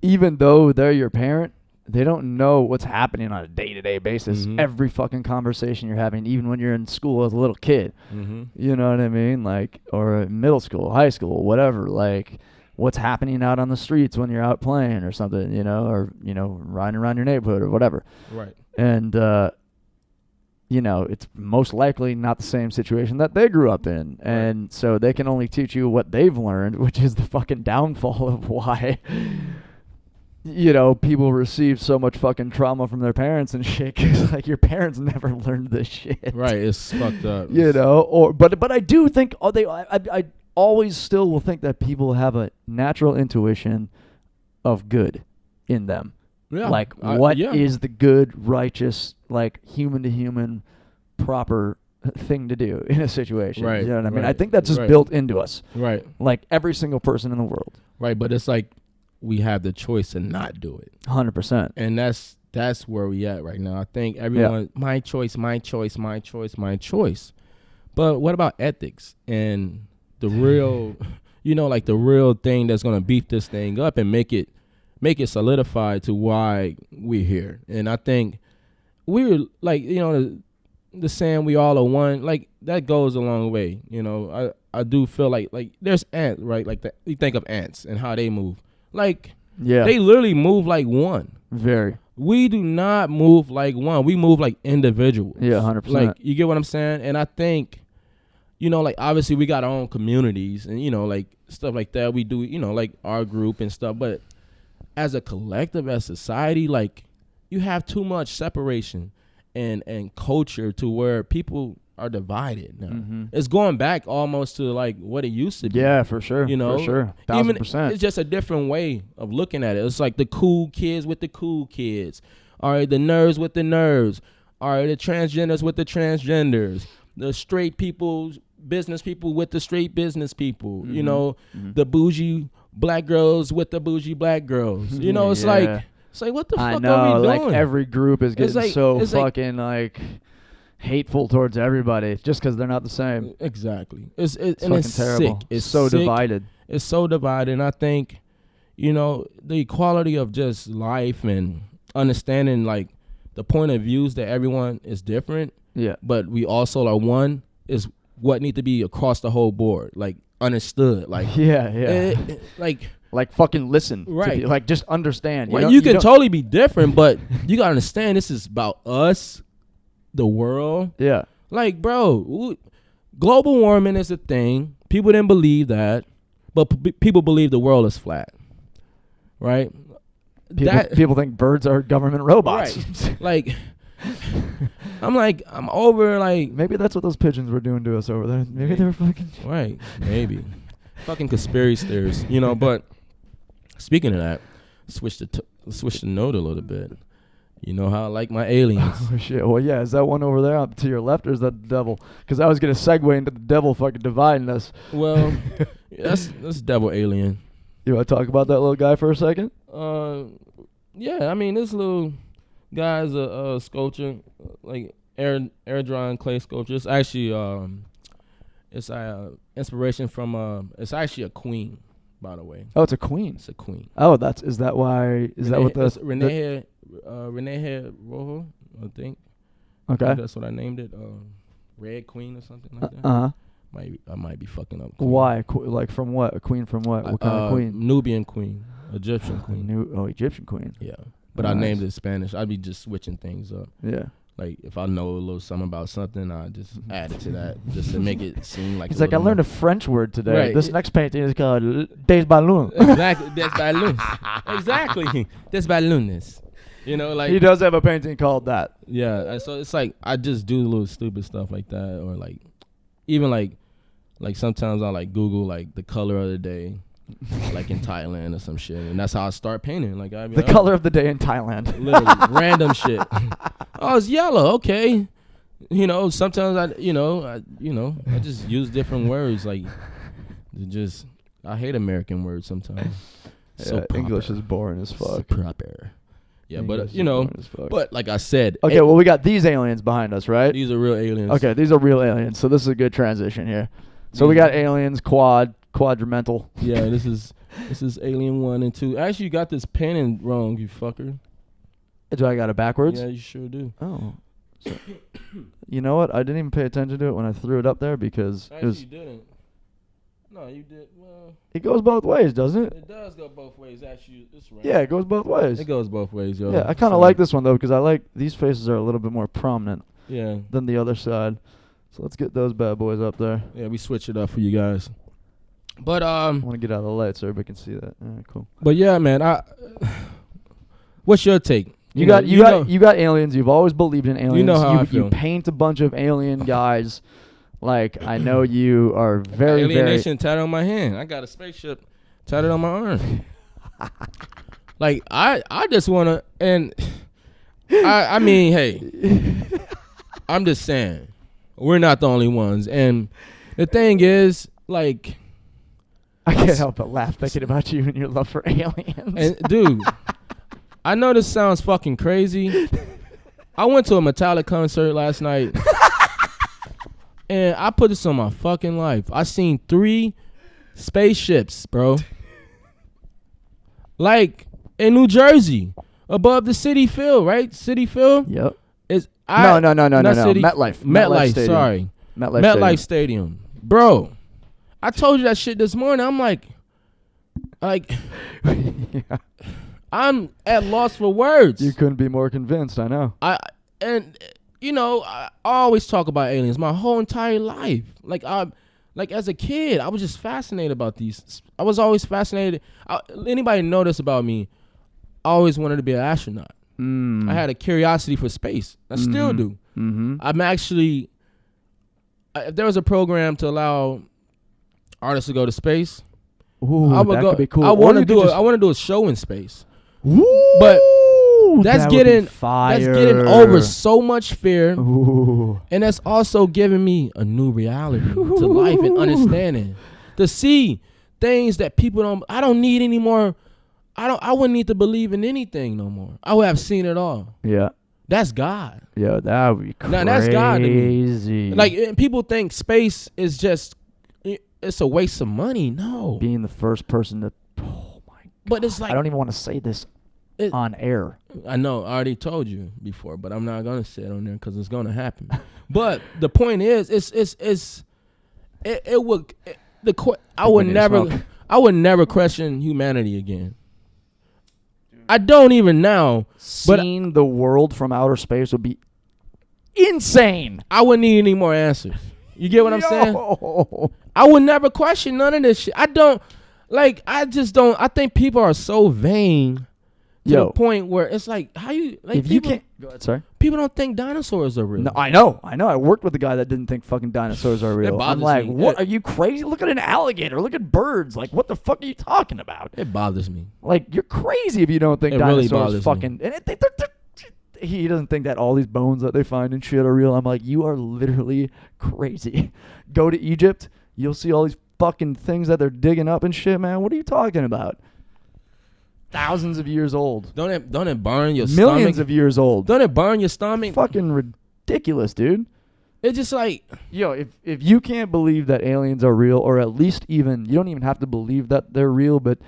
[SPEAKER 1] even though they're your parent, they don't know what's happening on a day-to-day basis. Every fucking conversation you're having, even when you're in school as a little kid, you know what I mean? Like, or middle school, high school, whatever, like what's happening out on the streets when you're out playing or something, you know, or, you know, riding around your neighborhood or whatever. Right. And, you know, it's most likely not the same situation that they grew up in. Right. And so they can only teach you what they've learned, which is the fucking downfall of why, you know, people receive so much fucking trauma from their parents and shit. Cause like, your parents never learned this shit.
[SPEAKER 2] Right. It's fucked up.
[SPEAKER 1] You know, but I do think I always still will think that people have a natural intuition of good in them. Yeah. Like, what is the good, righteous, like, human-to-human, proper thing to do in a situation? Right. You know what I mean? I think that's just built into us. Right. Like, every single person in the world.
[SPEAKER 2] Right, but it's like we have the choice to not do it.
[SPEAKER 1] 100%.
[SPEAKER 2] And that's where we at right now. I think everyone, my choice. But what about ethics and the real, you know, like the real thing that's going to beef this thing up and make it solidified to why we're here? And I think we're like, you know, the saying we all are one, like that goes a long way. You know, I do feel like there's ants, right? Like you think of ants and how they move. Like, they literally move like one. Very. We do not move like one. We move like individuals. Yeah, 100%. Like, you get what I'm saying? And I think, you know, like, obviously we got our own communities and, you know, like stuff like that. We do, you know, like our group and stuff. But as a collective, as society, like, you have too much separation and culture to where people are divided now.
[SPEAKER 1] Mm-hmm.
[SPEAKER 2] It's going back almost to like what it used to be.
[SPEAKER 1] Yeah, for sure.
[SPEAKER 2] You know,
[SPEAKER 1] for sure.
[SPEAKER 2] Even
[SPEAKER 1] 1000%.
[SPEAKER 2] it's just a different way of looking at it. It's like the cool kids with the cool kids. All right, the nerds with the nerds. All right, the transgenders with the transgenders. The straight people, business people with the straight business people.
[SPEAKER 1] Mm-hmm.
[SPEAKER 2] You know,
[SPEAKER 1] Mm-hmm.
[SPEAKER 2] the bougie black girls with the bougie black girls. You know, it's like what the fuck are we doing?
[SPEAKER 1] Like every group is getting
[SPEAKER 2] like-
[SPEAKER 1] so
[SPEAKER 2] it's like-
[SPEAKER 1] fucking like hateful towards everybody just because they're not the same.
[SPEAKER 2] Exactly. It's
[SPEAKER 1] fucking
[SPEAKER 2] it's
[SPEAKER 1] terrible.
[SPEAKER 2] sick. It's
[SPEAKER 1] so
[SPEAKER 2] sick.
[SPEAKER 1] divided.
[SPEAKER 2] It's so divided. And I think, you know, the equality of just life and understanding like the point of views that everyone is different,
[SPEAKER 1] Yeah.
[SPEAKER 2] but we also are one is what need to be across the whole board, like understood. Like
[SPEAKER 1] Yeah. Like fucking listen. to
[SPEAKER 2] Right.
[SPEAKER 1] like just understand.
[SPEAKER 2] well,
[SPEAKER 1] know?
[SPEAKER 2] you can
[SPEAKER 1] don't-
[SPEAKER 2] totally be different, but you gotta understand this is about us, the world.
[SPEAKER 1] Yeah.
[SPEAKER 2] Like, bro, global warming is a thing. People didn't believe that, but people believe the world is flat, right?
[SPEAKER 1] People think birds are government robots.
[SPEAKER 2] Right. Like, I'm over, like,
[SPEAKER 1] Maybe that's what those pigeons were doing to us over there. Maybe they were fucking.
[SPEAKER 2] right, maybe. Fucking conspiracy theories, you know, but speaking of that, switch the note a little bit. You know how I like my aliens.
[SPEAKER 1] Oh shit! Well, yeah. Is that one over there up to your left, or is that the devil? Because I was gonna segue into the devil fucking dividing us.
[SPEAKER 2] Well, that's devil alien.
[SPEAKER 1] You want to talk about that little guy for a second?
[SPEAKER 2] Yeah, I mean, this little guy's a sculpture, like air drying clay sculpture. It's actually it's inspiration from it's actually a queen, by the way.
[SPEAKER 1] Oh, it's a queen.
[SPEAKER 2] It's a queen.
[SPEAKER 1] Oh, is that why? Is that what the
[SPEAKER 2] Renee Rojo, I think.
[SPEAKER 1] Okay.
[SPEAKER 2] That's what I named it. Red Queen or something like that.
[SPEAKER 1] Uh-huh.
[SPEAKER 2] I might be fucking up. Queen.
[SPEAKER 1] Why? Like from what? A queen from what? What kind of queen?
[SPEAKER 2] Nubian queen, Egyptian queen.
[SPEAKER 1] Egyptian queen.
[SPEAKER 2] Yeah, but I
[SPEAKER 1] Nice.
[SPEAKER 2] named it Spanish. I'd be just switching things up.
[SPEAKER 1] Yeah.
[SPEAKER 2] Like if I know a little something about something, I just add it to that just to make it seem like.
[SPEAKER 1] He's like, I learned a French word today.
[SPEAKER 2] Right.
[SPEAKER 1] This next painting is called Des Ballons.
[SPEAKER 2] Exactly. Des balloons. Exactly. Des balloons. You know, like
[SPEAKER 1] He does have a painting called that.
[SPEAKER 2] yeah. So it's like I just do little stupid stuff like that, or like even like sometimes I like Google like the color of the day, like in Thailand or some shit, and that's how I start painting. Like I mean,
[SPEAKER 1] The color of the day in Thailand.
[SPEAKER 2] literally random shit. Oh, it's yellow. Okay. You know, sometimes I just use different words. Like, I hate American words sometimes.
[SPEAKER 1] Yeah, English is boring as fuck.
[SPEAKER 2] Proper. Yeah,
[SPEAKER 1] English
[SPEAKER 2] but
[SPEAKER 1] is
[SPEAKER 2] you know,
[SPEAKER 1] boring as fuck.
[SPEAKER 2] but like I said,
[SPEAKER 1] Okay, well, we got these aliens behind us, right?
[SPEAKER 2] these are real aliens.
[SPEAKER 1] Okay, these are real aliens, so this is a good transition here. So we got aliens, quadrimental.
[SPEAKER 2] Yeah, this is Alien 1 and 2. Actually, you got this pen wrong, you fucker.
[SPEAKER 1] Do I got it backwards?
[SPEAKER 2] Yeah, you sure do.
[SPEAKER 1] Oh. So, you know what? I didn't even pay attention to it when I threw it up there because it
[SPEAKER 2] Actually,
[SPEAKER 1] was.
[SPEAKER 2] you didn't. No, you did. Well,
[SPEAKER 1] It goes both ways, doesn't it?
[SPEAKER 2] it does go both ways. Actually, it's right.
[SPEAKER 1] Yeah, it goes both ways.
[SPEAKER 2] It goes both ways, yo.
[SPEAKER 1] Yeah, I kind of like this one though because I like these faces are a little bit more prominent
[SPEAKER 2] Yeah.
[SPEAKER 1] than the other side. So let's get those bad boys up there.
[SPEAKER 2] Yeah, we switch it up for you guys. But
[SPEAKER 1] I want to get out of the light so everybody can see that. All right, cool.
[SPEAKER 2] but yeah, man. What's your take?
[SPEAKER 1] You
[SPEAKER 2] know,
[SPEAKER 1] got aliens. You've always believed in aliens.
[SPEAKER 2] You know how I
[SPEAKER 1] you
[SPEAKER 2] feel.
[SPEAKER 1] paint a bunch of alien guys. Like I know you are very
[SPEAKER 2] alienation tatted on my hand. I got a spaceship tatted on my arm. Like I just wanna, and I mean, hey, I'm just saying, we're not the only ones. And the thing is, like,
[SPEAKER 1] I can't help but laugh thinking about you and your love for aliens.
[SPEAKER 2] and dude, I know this sounds fucking crazy. I went to a Metallica concert last night. And I put this on my fucking life. I seen 3 spaceships, bro. Like in New Jersey, above the City Field, right? City Field.
[SPEAKER 1] Yep.
[SPEAKER 2] No.
[SPEAKER 1] No.
[SPEAKER 2] City,
[SPEAKER 1] MetLife Stadium.
[SPEAKER 2] Sorry.
[SPEAKER 1] MetLife Stadium.
[SPEAKER 2] Stadium. Bro, I told you that shit this morning. I'm like,
[SPEAKER 1] Yeah.
[SPEAKER 2] I'm at loss for words.
[SPEAKER 1] You couldn't be more convinced. I know.
[SPEAKER 2] You know, I always talk about aliens my whole entire life. Like as a kid, I was just fascinated about these. I was always fascinated. Anybody know this about me? I always wanted to be an astronaut. I had a curiosity for space. I still do.
[SPEAKER 1] Mm-hmm.
[SPEAKER 2] I'm actually if there was a program to allow artists to go to space,
[SPEAKER 1] Ooh,
[SPEAKER 2] I would
[SPEAKER 1] that
[SPEAKER 2] go.
[SPEAKER 1] could be cool.
[SPEAKER 2] I
[SPEAKER 1] Or
[SPEAKER 2] want to
[SPEAKER 1] you could
[SPEAKER 2] do
[SPEAKER 1] just-
[SPEAKER 2] I want to do a show in space.
[SPEAKER 1] Woo!
[SPEAKER 2] But that's
[SPEAKER 1] That would be
[SPEAKER 2] getting
[SPEAKER 1] fire.
[SPEAKER 2] that's getting over so much fear,
[SPEAKER 1] Ooh.
[SPEAKER 2] and that's also giving me a new reality to life and understanding. To see things that people don't. I don't need anymore. I wouldn't need to believe in anything no more. I would have seen it all.
[SPEAKER 1] Yeah.
[SPEAKER 2] That's God.
[SPEAKER 1] Yeah, that would be crazy.
[SPEAKER 2] Now, that's God to me. Like, and people think space is just, it's a waste of money. No.
[SPEAKER 1] Being the first person to, oh my God.
[SPEAKER 2] But it's like,
[SPEAKER 1] I don't even want to say this on air.
[SPEAKER 2] I know, I already told you before, but I'm not going to say it on there because it's going to happen. But the point is, I would never question humanity again. I don't even now.
[SPEAKER 1] Seeing the world from outer space would be insane.
[SPEAKER 2] I wouldn't need any more answers. You get what I'm saying? I would never question none of this shit. I think people are so vain to the point where it's like, how you, like,
[SPEAKER 1] if you can't, go ahead, sorry.
[SPEAKER 2] People don't think dinosaurs are real.
[SPEAKER 1] No, I know. I worked with a guy that didn't think fucking dinosaurs are real. I'm like,
[SPEAKER 2] me.
[SPEAKER 1] what? Are you crazy? Look at an alligator. Look at birds. Like, what the fuck are you talking about?
[SPEAKER 2] It bothers me.
[SPEAKER 1] Like, you're crazy if you don't think
[SPEAKER 2] It really
[SPEAKER 1] dinosaurs
[SPEAKER 2] bothers
[SPEAKER 1] fucking.
[SPEAKER 2] me.
[SPEAKER 1] And he doesn't think that all these bones that they find and shit are real. I'm like, you are literally crazy. Go to Egypt. You'll see all these fucking things that they're digging up and shit, man. What are you talking about? Thousands of years old.
[SPEAKER 2] Don't it burn your
[SPEAKER 1] Millions
[SPEAKER 2] stomach?
[SPEAKER 1] of years old.
[SPEAKER 2] Don't it burn your stomach?
[SPEAKER 1] Fucking ridiculous, dude.
[SPEAKER 2] It's just like,
[SPEAKER 1] Yo, if you can't believe that aliens are real, or at least even, you don't even have to believe that they're real, but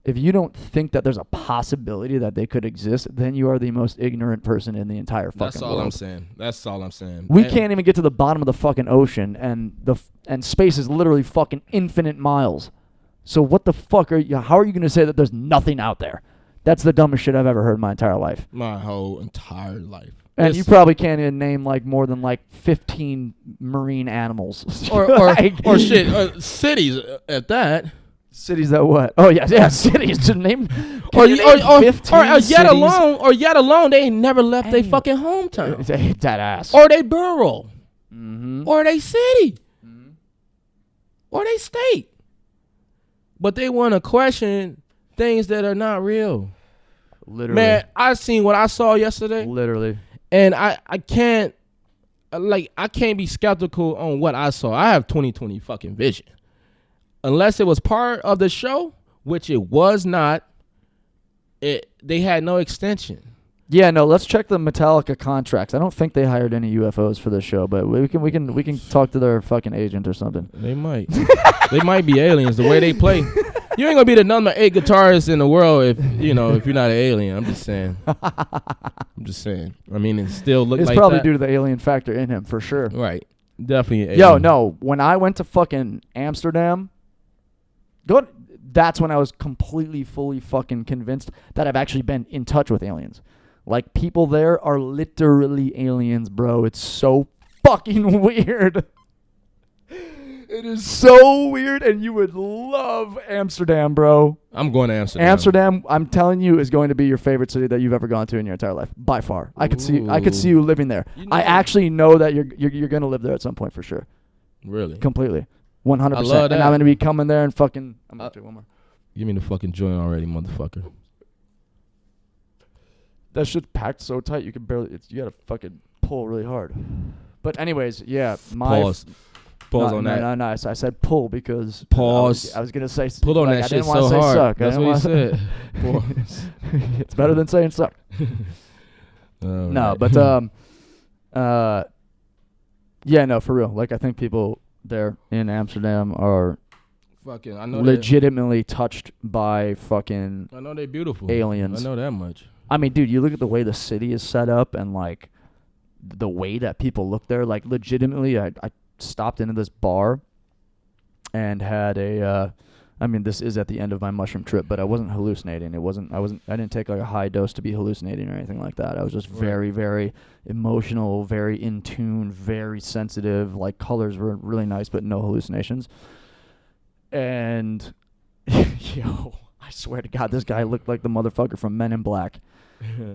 [SPEAKER 1] if you don't think that there's a possibility that they could exist, then you are the most ignorant person in the entire fucking world.
[SPEAKER 2] that's all I'm saying. That's all I'm saying.
[SPEAKER 1] We can't even get to the bottom of the fucking ocean, and space is literally fucking infinite miles. So what the fuck how are you going to say that there's nothing out there? That's the dumbest shit I've ever heard in my entire life.
[SPEAKER 2] My whole entire life.
[SPEAKER 1] And you probably can't even name like more than like 15 marine animals.
[SPEAKER 2] or shit, cities at that.
[SPEAKER 1] Cities that what? Oh yeah, cities to name.
[SPEAKER 2] Or
[SPEAKER 1] yet
[SPEAKER 2] alone, they ain't never left their fucking hometown.
[SPEAKER 1] That ass.
[SPEAKER 2] Or they borough.
[SPEAKER 1] Mm-hmm.
[SPEAKER 2] Or they city. Mm-hmm. Or they state. But they want to question things that are not real.
[SPEAKER 1] Literally.
[SPEAKER 2] Man, I seen what I saw yesterday.
[SPEAKER 1] Literally.
[SPEAKER 2] And I can't be skeptical on what I saw. I have 20/20 fucking vision. Unless it was part of the show, which it was not, they had no extension.
[SPEAKER 1] Yeah, no, let's check the Metallica contracts. I don't think they hired any UFOs for this show, but we can talk to their fucking agent or something.
[SPEAKER 2] They might. They might be aliens the way they play. You ain't gonna be the number 8 guitarist in the world if you're not an alien. I'm just saying. I mean, it still looks like
[SPEAKER 1] it's probably
[SPEAKER 2] that.
[SPEAKER 1] due to the alien factor in him for sure.
[SPEAKER 2] Right. Definitely an alien.
[SPEAKER 1] Yo, no, when I went to fucking Amsterdam, that's when I was completely, fully fucking convinced that I've actually been in touch with aliens. Like, people there are literally aliens, bro. It's so fucking weird. It is so weird, and you would love Amsterdam, bro.
[SPEAKER 2] I'm going to Amsterdam.
[SPEAKER 1] Amsterdam, I'm telling you, is going to be your favorite city that you've ever gone to in your entire life, by far. I could see you living there. I actually know that you're going to live there at some point for sure.
[SPEAKER 2] Really?
[SPEAKER 1] Completely. 100%.
[SPEAKER 2] I love that.
[SPEAKER 1] And I'm going to be coming there and fucking... I'm going to do one more.
[SPEAKER 2] Give me the fucking joint already, motherfucker.
[SPEAKER 1] That shit's packed so tight you can barely... you got to fucking pull really hard. But anyways, yeah.
[SPEAKER 2] Pause on that.
[SPEAKER 1] No. I said pull because...
[SPEAKER 2] Pause.
[SPEAKER 1] I was going to say...
[SPEAKER 2] Pull on that shit so hard.
[SPEAKER 1] Suck.
[SPEAKER 2] That's what he said.
[SPEAKER 1] It's better than saying suck. No,
[SPEAKER 2] right.
[SPEAKER 1] but... yeah, no, for real. Like, I think people there in Amsterdam are...
[SPEAKER 2] Fucking, I know
[SPEAKER 1] legitimately touched by fucking...
[SPEAKER 2] I know they're beautiful.
[SPEAKER 1] Aliens.
[SPEAKER 2] I know that much.
[SPEAKER 1] I mean, dude, you look at the way the city is set up and, like, the way that people look there. Like, legitimately, I stopped into this bar and had a... I mean, this is at the end of my mushroom trip, but I wasn't hallucinating. I didn't take, like, a high dose to be hallucinating or anything like that. I was just very, very emotional, very in tune, very sensitive. Like, colors were really nice, but no hallucinations. And, yo, I swear to God, this guy looked like the motherfucker from Men in Black.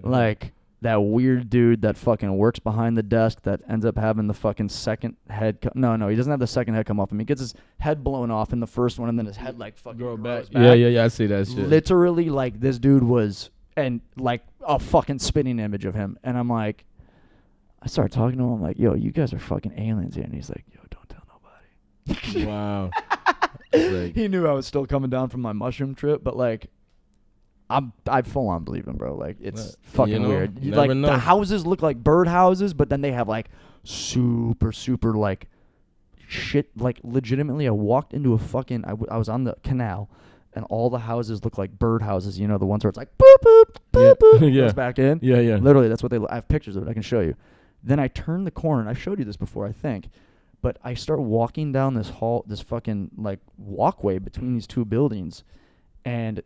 [SPEAKER 1] Like, that weird dude that fucking works behind the desk that ends up having the fucking second head. No, he doesn't have the second head come off him. He gets his head blown off in the first one, and then his head like fucking grows back.
[SPEAKER 2] Yeah. I see that shit.
[SPEAKER 1] Literally, like this dude was, and like a fucking spitting image of him. And I'm like, I started talking to him. I'm like, yo, you guys are fucking aliens here. And he's like, yo, don't tell nobody.
[SPEAKER 2] Wow.
[SPEAKER 1] Like, he knew I was still coming down from my mushroom trip, but like, I full on believe him, bro. Like, it's fucking weird.
[SPEAKER 2] You
[SPEAKER 1] like
[SPEAKER 2] never know.
[SPEAKER 1] The houses look like bird houses, but then they have like super like shit. Like legitimately, I walked into a fucking. I was on the canal, and all the houses look like bird houses. You know, the ones where it's like boop boop boop boop.
[SPEAKER 2] Yeah.
[SPEAKER 1] Goes back in.
[SPEAKER 2] Yeah.
[SPEAKER 1] Literally, that's what they. I have pictures of it. I can show you. Then I turn the corner, and I've showed you this before, I think. But I start walking down this hall, this fucking like walkway between these two buildings, and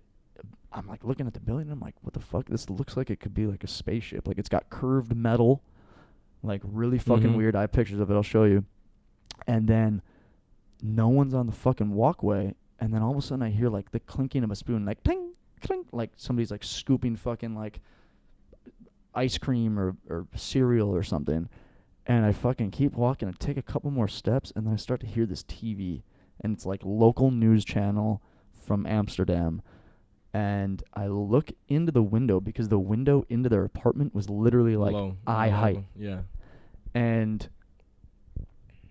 [SPEAKER 1] I'm like looking at the building, and I'm like, what the fuck? This looks like it could be like a spaceship. Like it's got curved metal, like really fucking weird. I have pictures of it. I'll show you. And then no one's on the fucking walkway, and then all of a sudden I hear like the clinking of a spoon, like clink, clink, like somebody's like scooping fucking like ice cream or cereal or something. And I fucking keep walking. I take a couple more steps, and then I start to hear this TV, and it's like local news channel from Amsterdam. And I look into the window because the window into their apartment was literally like eye height.
[SPEAKER 2] Yeah.
[SPEAKER 1] And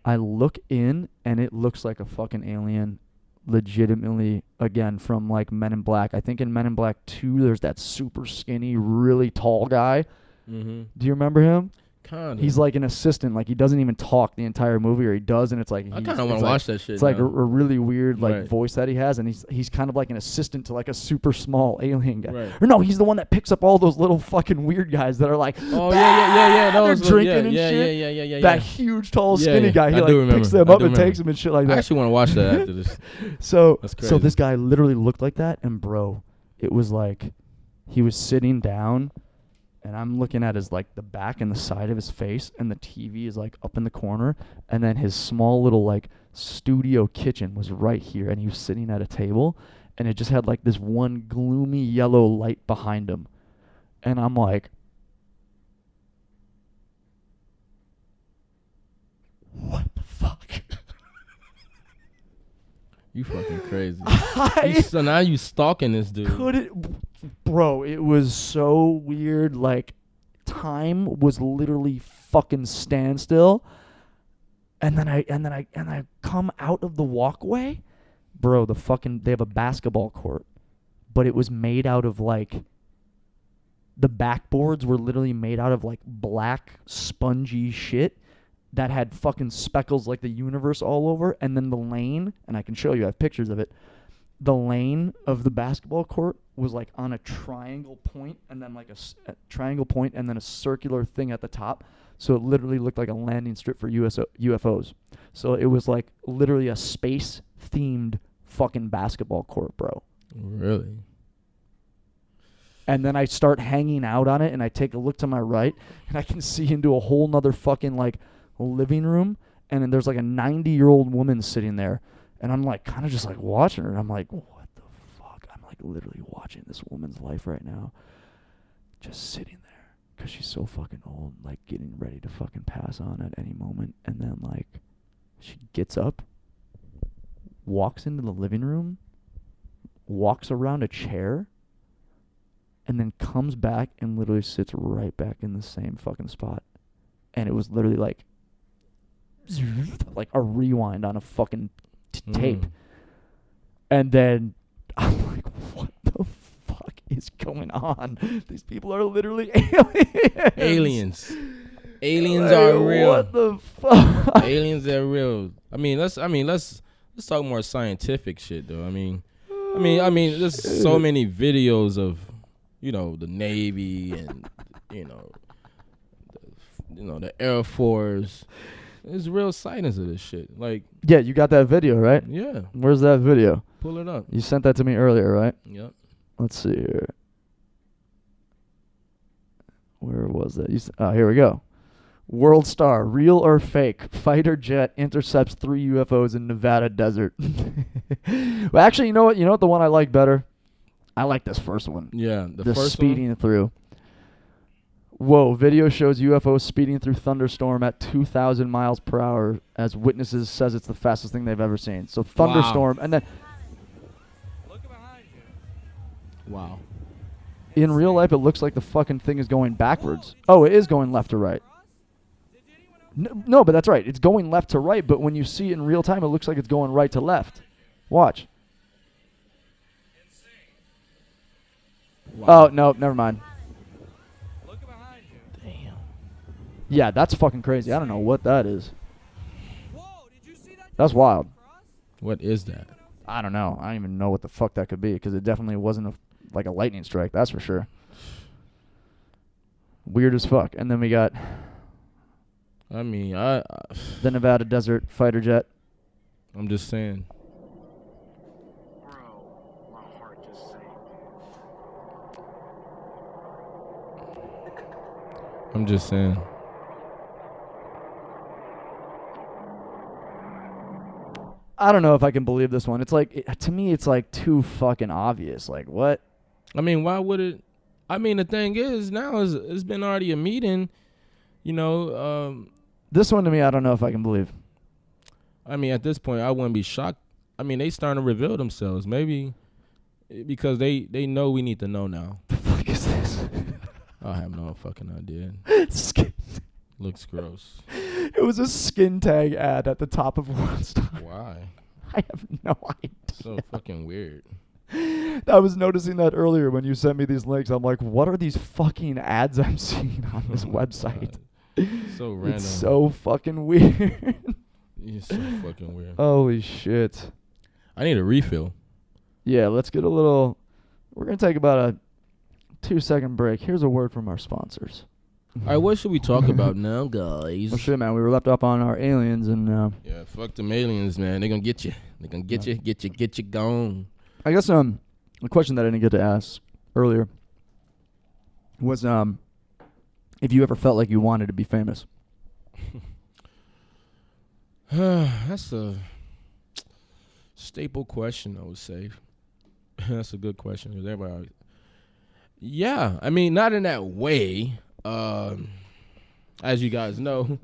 [SPEAKER 1] I look in, and it looks like a fucking alien, legitimately, again, from like Men in Black. I think in Men in Black 2, there's that super skinny, really tall guy.
[SPEAKER 2] Mm-hmm.
[SPEAKER 1] Do you remember him?
[SPEAKER 2] Kinda.
[SPEAKER 1] He's like an assistant. Like he doesn't even talk the entire movie, or he does, and it's like
[SPEAKER 2] I kind of want to watch that shit.
[SPEAKER 1] It's like a really weird like voice that he has, and he's kind of like an assistant to like a super small alien guy.
[SPEAKER 2] Right.
[SPEAKER 1] Or no, he's the one that picks up all those little fucking weird guys that are like,
[SPEAKER 2] oh yeah.
[SPEAKER 1] They're drinking and shit.
[SPEAKER 2] Yeah.
[SPEAKER 1] That huge, tall, skinny guy. He like picks them up and takes them and shit like that.
[SPEAKER 2] I actually want to watch that after this.
[SPEAKER 1] So
[SPEAKER 2] That's crazy.
[SPEAKER 1] So this guy literally looked like that, and bro, it was like he was sitting down. And I'm looking at his like the back and the side of his face, and the TV is like up in the corner, and then his small little like studio kitchen was right here, and he was sitting at a table, and it just had like this one gloomy yellow light behind him, and I'm like, what the fuck?
[SPEAKER 2] You fucking crazy. So now you stalking this dude.
[SPEAKER 1] Bro, it was so weird. Like, time was literally fucking standstill. And then I come out of the walkway. Bro, they have a basketball court, but it was made out of like, the backboards were literally made out of like black spongy shit that had fucking speckles like the universe all over. And then the lane, and I can show you, I have pictures of it. The lane of the basketball court was like on a triangle point, and then like a triangle point, and then a circular thing at the top. So it literally looked like a landing strip for UFOs. So it was like literally a space-themed fucking basketball court, bro.
[SPEAKER 2] Really?
[SPEAKER 1] And then I start hanging out on it, and I take a look to my right, and I can see into a whole nother fucking like living room, and then there's like a 90-year-old woman sitting there. And I'm like kind of just like watching her. And I'm like, what the fuck? I'm like literally watching this woman's life right now. Just sitting there. Because she's so fucking old. Like getting ready to fucking pass on at any moment. And then like she gets up. Walks into the living room. Walks around a chair. And then comes back and literally sits right back in the same fucking spot. And it was literally like a rewind on a fucking tape. And then I'm like, what the fuck is going on? These people are literally aliens.
[SPEAKER 2] Aliens are real.
[SPEAKER 1] What the fuck?
[SPEAKER 2] Aliens are real. Let's talk more scientific shit though. I mean, there's so many videos of, the Navy and the Air Force. There's real sightings of this shit. Like,
[SPEAKER 1] yeah, you got that video, right?
[SPEAKER 2] Yeah.
[SPEAKER 1] Where's that video?
[SPEAKER 2] Pull it up.
[SPEAKER 1] You sent that to me earlier, right?
[SPEAKER 2] Yep.
[SPEAKER 1] Let's see here. Where was that? Here we go. World Star, real or fake? Fighter jet intercepts 3 UFOs in Nevada desert. Well, actually, you know what? You know what the one I like better? I like this first one.
[SPEAKER 2] Yeah,
[SPEAKER 1] the first speeding one? Through. Whoa, video shows UFO speeding through thunderstorm at 2,000 miles per hour as witnesses says it's the fastest thing they've ever seen. So thunderstorm, and then
[SPEAKER 2] Wow.
[SPEAKER 1] in real life it looks like the fucking thing is going backwards. Oh, it is going left to right. No, but that's right. It's going left to right, but when you see it in real time, it looks like it's going right to left. Watch.
[SPEAKER 2] Wow.
[SPEAKER 1] Oh, no, never mind.
[SPEAKER 2] Damn.
[SPEAKER 1] Yeah, that's fucking crazy. I don't know what that is. That's wild.
[SPEAKER 2] What is that?
[SPEAKER 1] I don't know. I don't even know what the fuck that could be because it definitely wasn't like a lightning strike. That's for sure. Weird as fuck. And then we got
[SPEAKER 2] I mean,
[SPEAKER 1] the Nevada Desert fighter jet.
[SPEAKER 2] I'm just saying.
[SPEAKER 3] Bro, my heart just sank.
[SPEAKER 2] I'm just saying.
[SPEAKER 1] I don't know if I can believe this one. It's like, to me, it's like too fucking obvious. Like, what?
[SPEAKER 2] I mean, why would it? I mean, the thing is, now it's been already a meeting. You know,
[SPEAKER 1] This one to me, I don't know if I can believe.
[SPEAKER 2] I mean, at this point, I wouldn't be shocked. I mean, they starting to reveal themselves. Maybe because they know we need to know now.
[SPEAKER 1] The fuck is this?
[SPEAKER 2] I have no fucking idea.
[SPEAKER 1] Skin.
[SPEAKER 2] Looks gross.
[SPEAKER 1] It was a skin tag ad at the top of World Star.
[SPEAKER 2] Why?
[SPEAKER 1] I have no idea.
[SPEAKER 2] So fucking weird.
[SPEAKER 1] I was noticing that earlier when you sent me these links. I'm like, what are these fucking ads I'm seeing on this
[SPEAKER 2] Oh my
[SPEAKER 1] website?
[SPEAKER 2] God. So random.
[SPEAKER 1] It's so fucking weird.
[SPEAKER 2] It's so fucking weird.
[SPEAKER 1] Holy shit.
[SPEAKER 2] I need a refill.
[SPEAKER 1] Yeah, let's get a little... We're going to take about a 2-second break. Here's a word from our sponsors.
[SPEAKER 2] All right, what should we talk about now, guys?
[SPEAKER 1] Oh shit, man. We were left up on our aliens, and
[SPEAKER 2] Yeah, fuck them aliens, man. They gonna get you. They gonna get you gone.
[SPEAKER 1] I guess a question that I didn't get to ask earlier was if you ever felt like you wanted to be famous.
[SPEAKER 2] That's a staple question, I would say. That's a good question. 'Cause everybody always, yeah, I mean, not in that way. As you guys know,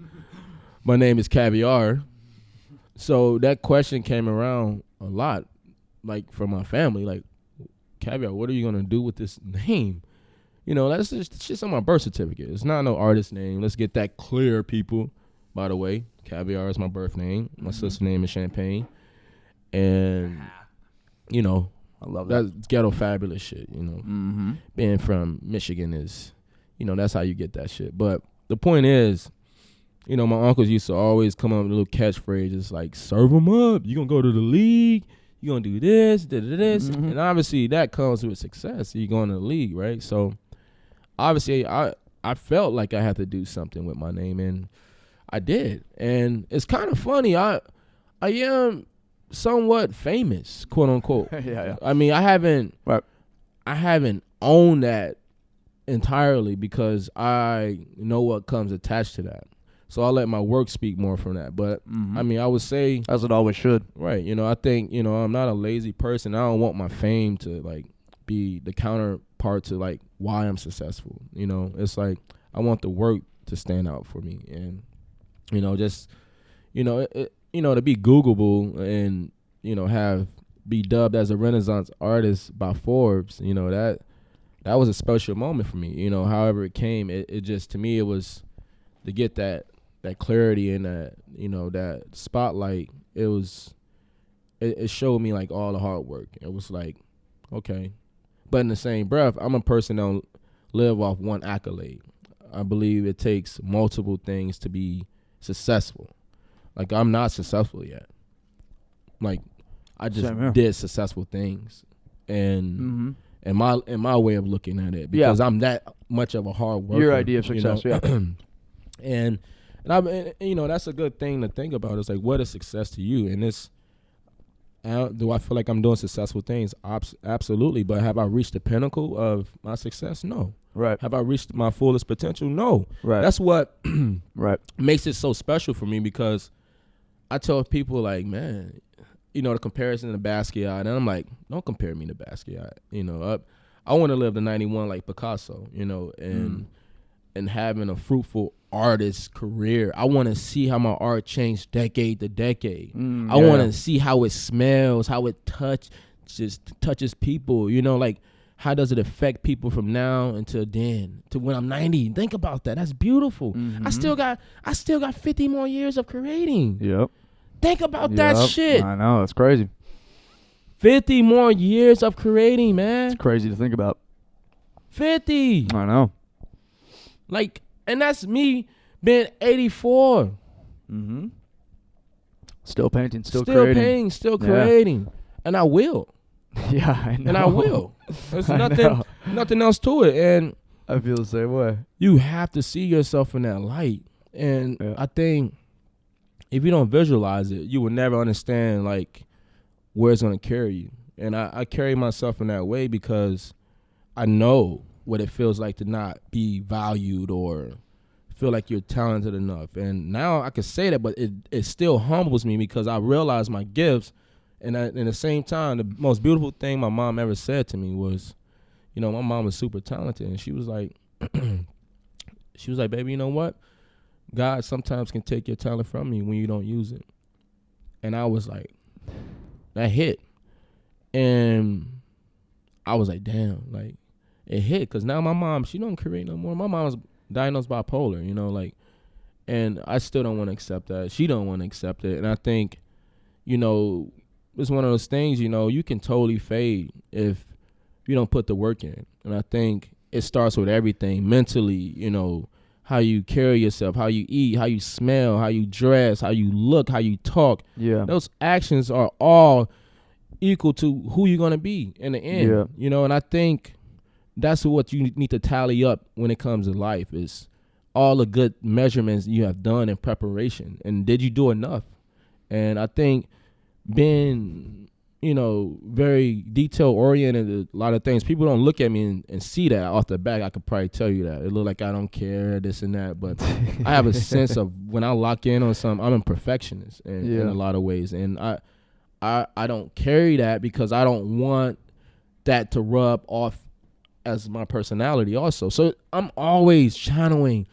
[SPEAKER 2] my name is Caviar. So that question came around a lot, like from my family, like, Caviar, what are you going to do with this name? You know, that's just on my birth certificate. It's not no artist name. Let's get that clear, people. By the way, Caviar is my birth name. My sister's name is Champagne. And, you know,
[SPEAKER 1] I love that.
[SPEAKER 2] that's ghetto fabulous shit, you know.
[SPEAKER 1] Mm-hmm.
[SPEAKER 2] Being from Michigan is, you know, that's how you get that shit. But the point is, you know, my uncles used to always come up with little catchphrases like, serve them up. You're going to go to the league. You're going to do this, this.
[SPEAKER 1] Mm-hmm.
[SPEAKER 2] And obviously that comes with success. You're going to the league, right? So obviously I felt like I had to do something with my name, and I did. And it's kind of funny. I am somewhat famous, quote unquote.
[SPEAKER 1] yeah.
[SPEAKER 2] I mean, I haven't owned that entirely because I know what comes attached to that. So I'll let my work speak more from that. But I mean, I would say,
[SPEAKER 1] as it always should.
[SPEAKER 2] right, you know, I think, you know, I'm not a lazy person. I don't want my fame to like be the counterpart to like why I'm successful. You know, it's like I want the work to stand out for me, and you know, just you know, you know, to be Googleable and you know be dubbed as a Renaissance artist by Forbes. You know, that was a special moment for me. You know, however it came, it just, to me, it was to get that clarity and that, you know, that spotlight. It showed me like all the hard work. It was like, okay. But in the same breath, I'm a person that don't live off one accolade. I believe it takes multiple things to be successful. Like, I'm not successful yet. Like, I just did successful things. And in my way of looking at it, because I'm that much of a hard worker.
[SPEAKER 1] Your idea of success,
[SPEAKER 2] you know?
[SPEAKER 1] yeah.
[SPEAKER 2] And you know, that's a good thing to think about. It's like, what is success to you? And it's, do I feel like I'm doing successful things? Absolutely. But have I reached the pinnacle of my success? No.
[SPEAKER 1] Right.
[SPEAKER 2] Have I reached my fullest potential? No.
[SPEAKER 1] Right.
[SPEAKER 2] That's what
[SPEAKER 1] right.
[SPEAKER 2] makes it so special for me, because I tell people like, man, you know, the comparison to Basquiat, and I'm like, don't compare me to Basquiat. You know, I want to live to 91 like Picasso, you know, and and having a fruitful artist career. I want to see how my art changed decade to decade. I want to see how it smells, how it touches people, you know, like how does it affect people from now until then, to when I'm 90. Think about that. That's beautiful. I still got 50 more years of creating.
[SPEAKER 1] Yep.
[SPEAKER 2] Think about that shit.
[SPEAKER 1] I know, it's crazy.
[SPEAKER 2] 50 more years of creating, man.
[SPEAKER 1] It's crazy to think about.
[SPEAKER 2] 50.
[SPEAKER 1] I know.
[SPEAKER 2] Like, and that's me being 84.
[SPEAKER 1] Mm-hmm. Still painting, still creating.
[SPEAKER 2] Painting, still creating. And I will.
[SPEAKER 1] Yeah, I know.
[SPEAKER 2] And I will. There's nothing else to it. And
[SPEAKER 1] I feel the same way.
[SPEAKER 2] you have to see yourself in that light. And I think if you don't visualize it, you will never understand, like, where it's going to carry you. And I carry myself in that way because I know what it feels like to not be valued or feel like you're talented enough. And now I can say that, but it still humbles me because I realize my gifts. And at the same time, the most beautiful thing my mom ever said to me was, you know, my mom was super talented. And she was like, baby, you know what? God sometimes can take your talent from you when you don't use it. And I was like, that hit. And I was like, damn, like, it hit. Because now my mom, she don't create no more. My mom's diagnosed bipolar, you know, like, and I still don't want to accept that. She don't want to accept it. And I think, you know, it's one of those things, you know, you can totally fade if you don't put the work in. And I think it starts with everything mentally, you know, how you carry yourself, how you eat, how you smell, how you dress, how you look, how you talk.
[SPEAKER 1] Yeah.
[SPEAKER 2] Those actions are all equal to who you're going to be in the end, you know, and I think that's what you need to tally up when it comes to life is all the good measurements you have done in preparation. And did you do enough? And I think being, you know, very detail oriented, a lot of things, people don't look at me and see that off the back. I could probably tell you that. It look like I don't care, this and that. But I have a sense of when I lock in on something, I'm a perfectionist in a lot of ways. And I don't carry that because I don't want that to rub off as my personality also. So I'm always channeling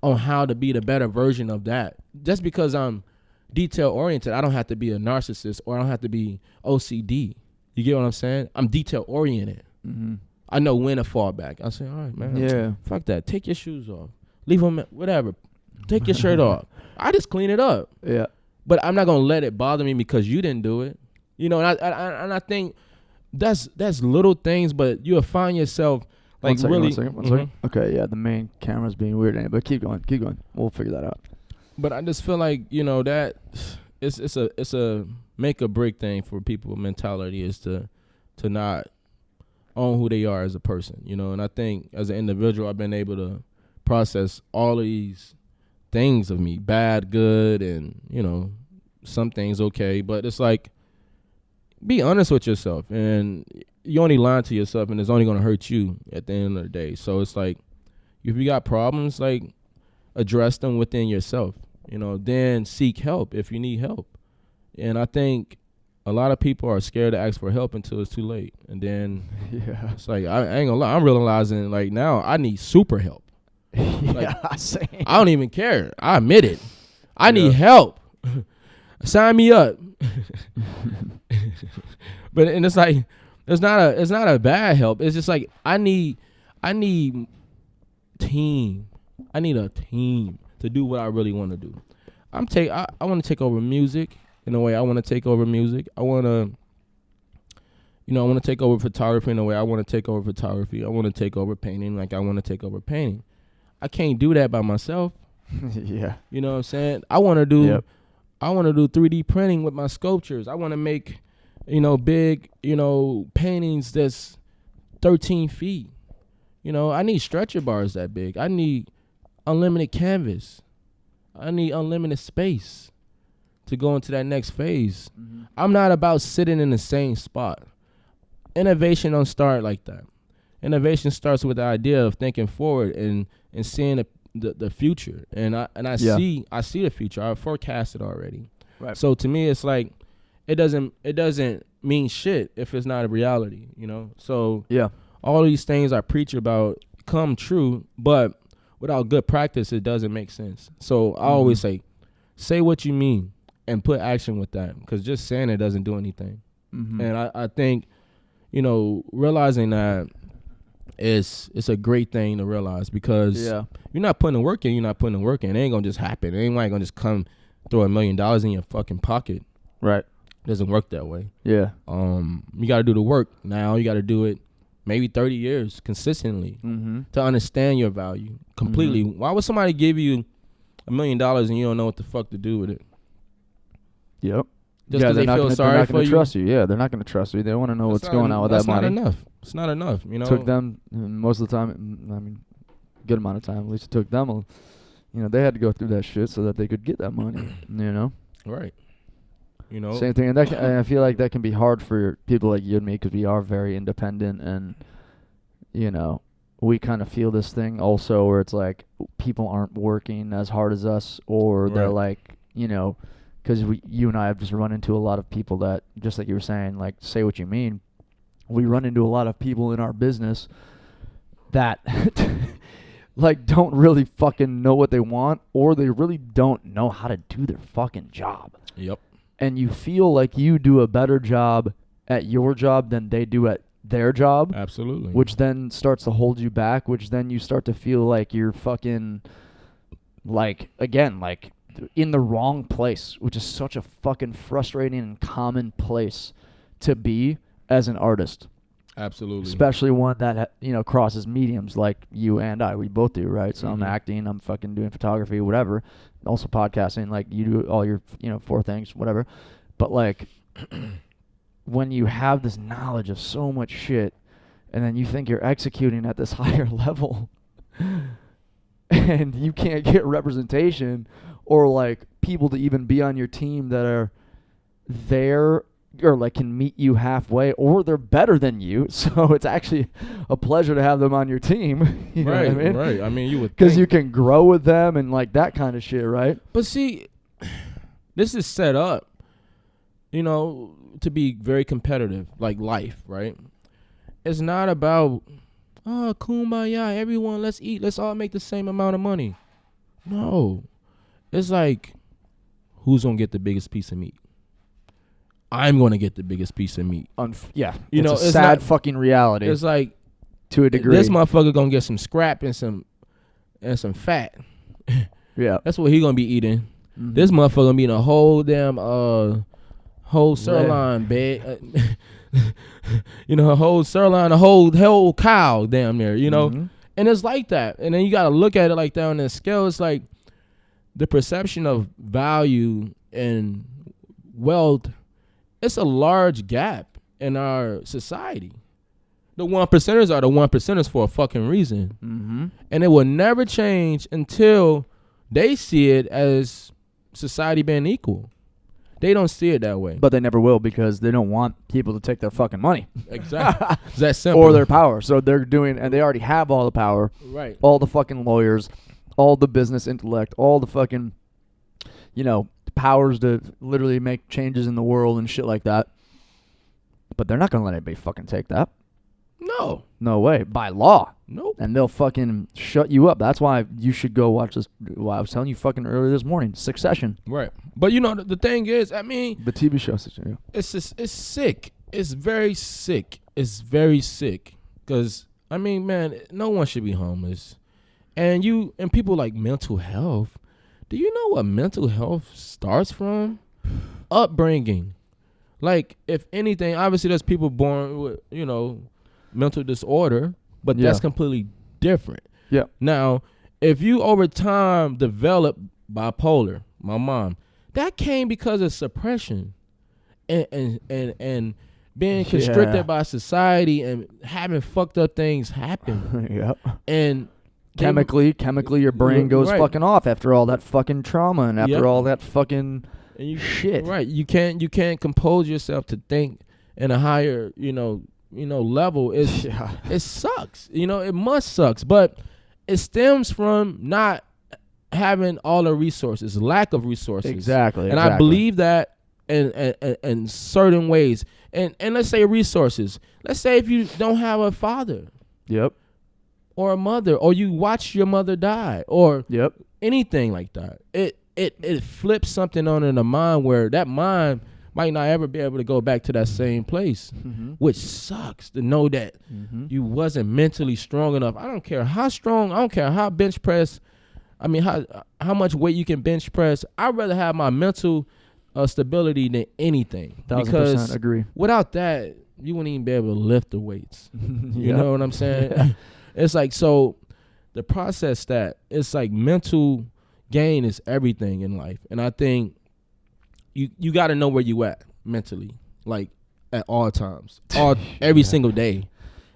[SPEAKER 2] on how to be the better version of that. Just because I'm detail oriented, I don't have to be a narcissist or I don't have to be OCD. You get what I'm saying? I'm detail oriented.
[SPEAKER 1] Mm-hmm.
[SPEAKER 2] I know when to fall back. I say, all right, man.
[SPEAKER 1] Yeah.
[SPEAKER 2] Fuck that. Take your shoes off. Leave them, whatever. Take your shirt off. I just clean it up.
[SPEAKER 1] Yeah.
[SPEAKER 2] But I'm not gonna let it bother me because you didn't do it. You know, and I think that's little things, but you'll find yourself like
[SPEAKER 1] One second. Okay, yeah, the main camera's being weird, but keep going. We'll figure that out.
[SPEAKER 2] But I just feel like, you know, that it's a make or break thing for people. Mentality is to not own who they are as a person, you know. And I think as an individual, I've been able to process all of these things of me, bad, good, and, you know, some things okay. But it's like, be honest with yourself, and you only lying to yourself, and it's only going to hurt you at the end of the day. So it's like, if you got problems, like, address them within yourself, you know, then seek help if you need help. And I think a lot of people are scared to ask for help until it's too late. And then it's like, I ain't gonna lie, I'm realizing, like, now I need super help. Like,
[SPEAKER 1] same.
[SPEAKER 2] I don't even care. I admit it. I need help. Sign me up. But and it's like, it's not a bad help. It's just like I need team. I need a team to do what I really want to do. I want to take over music in a way I want to take over music. I want to take over photography in a way I want to take over photography. I want to take over painting like I want to take over painting. I can't do that by myself.
[SPEAKER 1] Yeah.
[SPEAKER 2] You know what I'm saying? I want to do 3D printing with my sculptures. I want to make, you know, big, you know, paintings that's 13 feet. You know, I need stretcher bars that big. I need unlimited canvas. I need unlimited space to go into that next phase. Mm-hmm. I'm not about sitting in the same spot. Innovation don't start like that. Innovation starts with the idea of thinking forward and seeing the future. And I see the future. I forecast it already. Right. So to me, it's like it doesn't mean shit if it's not a reality, you know. So all these things I preach about come true, but without good practice, it doesn't make sense. So I always say what you mean and put action with that, because just saying it doesn't do anything. And I think, realizing that it's a great thing to realize, because you're not putting the work in, It ain't gonna just happen. It ain't gonna just come throw $1 million in your fucking pocket.
[SPEAKER 1] Right.
[SPEAKER 2] It doesn't work that way.
[SPEAKER 1] Yeah.
[SPEAKER 2] You got to do the work now. You got to do it maybe 30 years consistently to understand your value completely. Why would somebody give you $1 million and you don't know what the fuck to do with it?
[SPEAKER 1] Yep.
[SPEAKER 2] Just because they feel sorry
[SPEAKER 1] they're not
[SPEAKER 2] for
[SPEAKER 1] gonna
[SPEAKER 2] you.
[SPEAKER 1] trust you. Yeah, they're not going to trust you. They want to know what's going on with that money.
[SPEAKER 2] That's not enough. It's not enough.
[SPEAKER 1] Took them most of the time. Good amount of time. At least it took them. They had to go through that shit so that they could get that money.
[SPEAKER 2] Right.
[SPEAKER 1] Same thing. And I feel like that can be hard for people like you and me, because we are very independent, and we kind of feel this thing also where it's like people aren't working as hard as us, or they're like, because you and I have just run into a lot of people that, just like you were saying, like, say what you mean. We run into a lot of people in our business that like don't really fucking know what they want, or they really don't know how to do their fucking job.
[SPEAKER 2] Yep.
[SPEAKER 1] And you feel like you do a better job at your job than they do at their job.
[SPEAKER 2] Absolutely.
[SPEAKER 1] Which then starts to hold you back, which then you start to feel like you're fucking, like, again, like, in the wrong place, which is such a fucking frustrating and common place to be as an artist.
[SPEAKER 2] Absolutely.
[SPEAKER 1] Especially one that, crosses mediums like you and I. We both do, right? So I'm acting, I'm fucking doing photography, whatever. Also podcasting, like you do all your, 4 things, whatever. But like, when you have this knowledge of so much shit, and then you think you're executing at this higher level, and you can't get representation or like people to even be on your team that are there or like can meet you halfway, or they're better than you, so it's actually a pleasure to have them on your team. You know what I mean?
[SPEAKER 2] Right. I mean, you would,
[SPEAKER 1] because you can grow with them and like that kind of shit, right?
[SPEAKER 2] But see, this is set up, to be very competitive, like life, right? It's not about, kumbaya, everyone, let's eat, let's all make the same amount of money. No, it's like, who's gonna get the biggest piece of meat? I'm going to get the biggest piece of meat.
[SPEAKER 1] It's a sad fucking reality.
[SPEAKER 2] It's like,
[SPEAKER 1] to a degree,
[SPEAKER 2] this motherfucker going to get some scrap and some fat.
[SPEAKER 1] Yeah.
[SPEAKER 2] That's what he going to be eating. This motherfucker going to be eating a whole damn, whole sirloin bed. A whole sirloin, a whole cow damn near, And it's like that. And then you got to look at it like that on the scale. It's like the perception of value and wealth. It's a large gap in our society. The 1%ers are the 1%ers for a fucking reason. And it will never change until they see it as society being equal. They don't see it that way.
[SPEAKER 1] But they never will, because they don't want people to take their fucking money.
[SPEAKER 2] Exactly. It's that simple.
[SPEAKER 1] Or their power. So they're doing, and they already have all the power.
[SPEAKER 2] Right.
[SPEAKER 1] All the fucking lawyers, all the business intellect, all the fucking, powers to literally make changes in the world and shit like that. But they're not going to let anybody fucking take that.
[SPEAKER 2] No.
[SPEAKER 1] No way. By law.
[SPEAKER 2] Nope.
[SPEAKER 1] And they'll fucking shut you up. That's why you should go watch this. Well, I was telling you fucking earlier this morning, Succession.
[SPEAKER 2] Right. But the thing is, I mean,
[SPEAKER 1] the TV show Succession.
[SPEAKER 2] It's sick. It's very sick. It's very sick. Because, I mean, man, no one should be homeless. And people like mental health. Do you know what mental health starts from? Upbringing. Like, if anything, obviously there's people born with, mental disorder, but that's completely different.
[SPEAKER 1] Yeah.
[SPEAKER 2] Now, if you over time develop bipolar, my mom, that came because of suppression and being constricted by society and having fucked up things happen.
[SPEAKER 1] Yep.
[SPEAKER 2] And
[SPEAKER 1] chemically your brain goes fucking off after all that fucking trauma and after all that fucking shit.
[SPEAKER 2] Right. You can't compose yourself to think in a higher, level. It sucks. It must sucks. But it stems from not having all the resources, lack of resources.
[SPEAKER 1] Exactly.
[SPEAKER 2] And I believe that in certain ways. And let's say resources. Let's say if you don't have a father.
[SPEAKER 1] Yep.
[SPEAKER 2] or a mother, or you watch your mother die, or
[SPEAKER 1] Yep.
[SPEAKER 2] anything like that. It flips something on in the mind where that mind might not ever be able to go back to that same place, which sucks to know that you wasn't mentally strong enough. I don't care how strong, I don't care how bench press, I mean, how much weight you can bench press. I'd rather have my mental stability than anything.
[SPEAKER 1] 1000% agree.
[SPEAKER 2] Without that, you wouldn't even be able to lift the weights. You
[SPEAKER 1] Yeah.
[SPEAKER 2] know what I'm saying? It's like, so the process that it's like mental gain is everything in life. And I think you got to know where you at mentally, like at all times, every single day.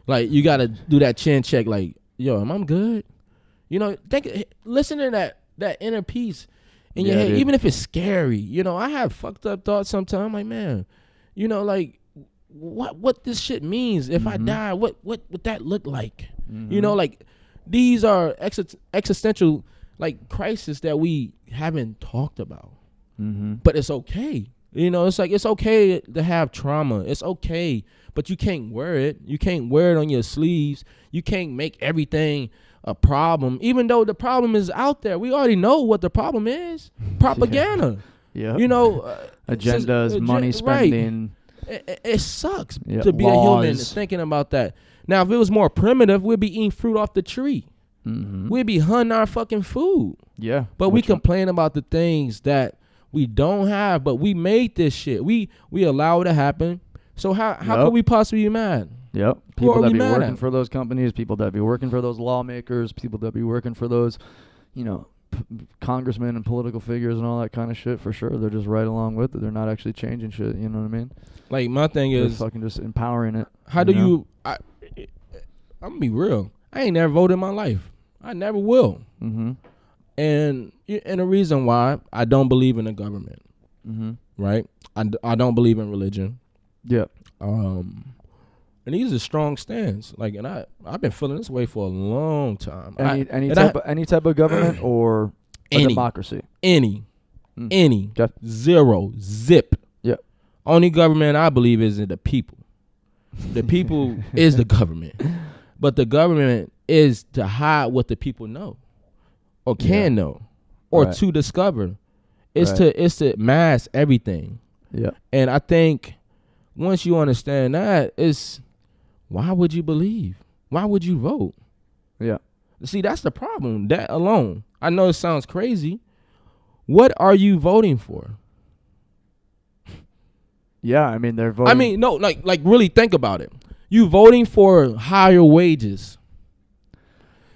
[SPEAKER 2] Like you got to do that chin check. Like, yo, am I good? You know, listen to that inner peace in your head,
[SPEAKER 1] dude.
[SPEAKER 2] even if it's scary. You know, I have fucked up thoughts sometimes. Like, man, you know, like what this shit means. If I die, what would that look like? You know, like these are existential like crisis that we haven't talked about. But it's okay. You know, it's like it's okay to have trauma. It's okay, but you can't wear it. You can't wear it on your sleeves. You can't make everything a problem, even though the problem is out there. We already know what the problem is. Propaganda.
[SPEAKER 1] Yeah.
[SPEAKER 2] You know,
[SPEAKER 1] Agendas, money spending.
[SPEAKER 2] Right. It sucks
[SPEAKER 1] Yeah,
[SPEAKER 2] to be
[SPEAKER 1] laws.
[SPEAKER 2] a human thinking about that. Now, if it was more primitive, we'd be eating fruit off the tree. We'd be hunting our fucking food.
[SPEAKER 1] Yeah.
[SPEAKER 2] But we complain about the things that we don't have, but we made this shit. We allow it to happen. So how could we possibly be mad?
[SPEAKER 1] Yep.
[SPEAKER 2] Who
[SPEAKER 1] People
[SPEAKER 2] are
[SPEAKER 1] that
[SPEAKER 2] we
[SPEAKER 1] be
[SPEAKER 2] mad
[SPEAKER 1] working
[SPEAKER 2] at?
[SPEAKER 1] for those companies, people that be working for those lawmakers, people that be working for those, you know, congressmen and political figures and all that kind of shit. For sure, they're just right along with it. They're not actually changing shit. You know what I mean?
[SPEAKER 2] Like my thing
[SPEAKER 1] They're
[SPEAKER 2] is,
[SPEAKER 1] fucking just empowering it.
[SPEAKER 2] how do
[SPEAKER 1] know?
[SPEAKER 2] you? I'm gonna be real. I ain't never voted in my life. I never will. And the reason why I don't believe in the government, right? I don't believe in religion.
[SPEAKER 1] Yeah.
[SPEAKER 2] And these are strong stands. Like, and I've been feeling this way for a long time.
[SPEAKER 1] Any type of government or a
[SPEAKER 2] Any.
[SPEAKER 1] democracy.
[SPEAKER 2] Any,
[SPEAKER 1] Okay.
[SPEAKER 2] zero, zip.
[SPEAKER 1] Yep.
[SPEAKER 2] Only government I believe is in the people. The people is the government, but the government is to hide what the people know, or can know, or
[SPEAKER 1] Right.
[SPEAKER 2] to discover. It's
[SPEAKER 1] Right.
[SPEAKER 2] to mask everything.
[SPEAKER 1] Yeah.
[SPEAKER 2] And I think once you understand that, it's why would you believe? Why would you vote?
[SPEAKER 1] Yeah.
[SPEAKER 2] See, that's the problem. That alone. I know it sounds crazy. What are you voting for?
[SPEAKER 1] Yeah. I mean, they're voting.
[SPEAKER 2] I mean, no, like really think about it. You voting for higher wages.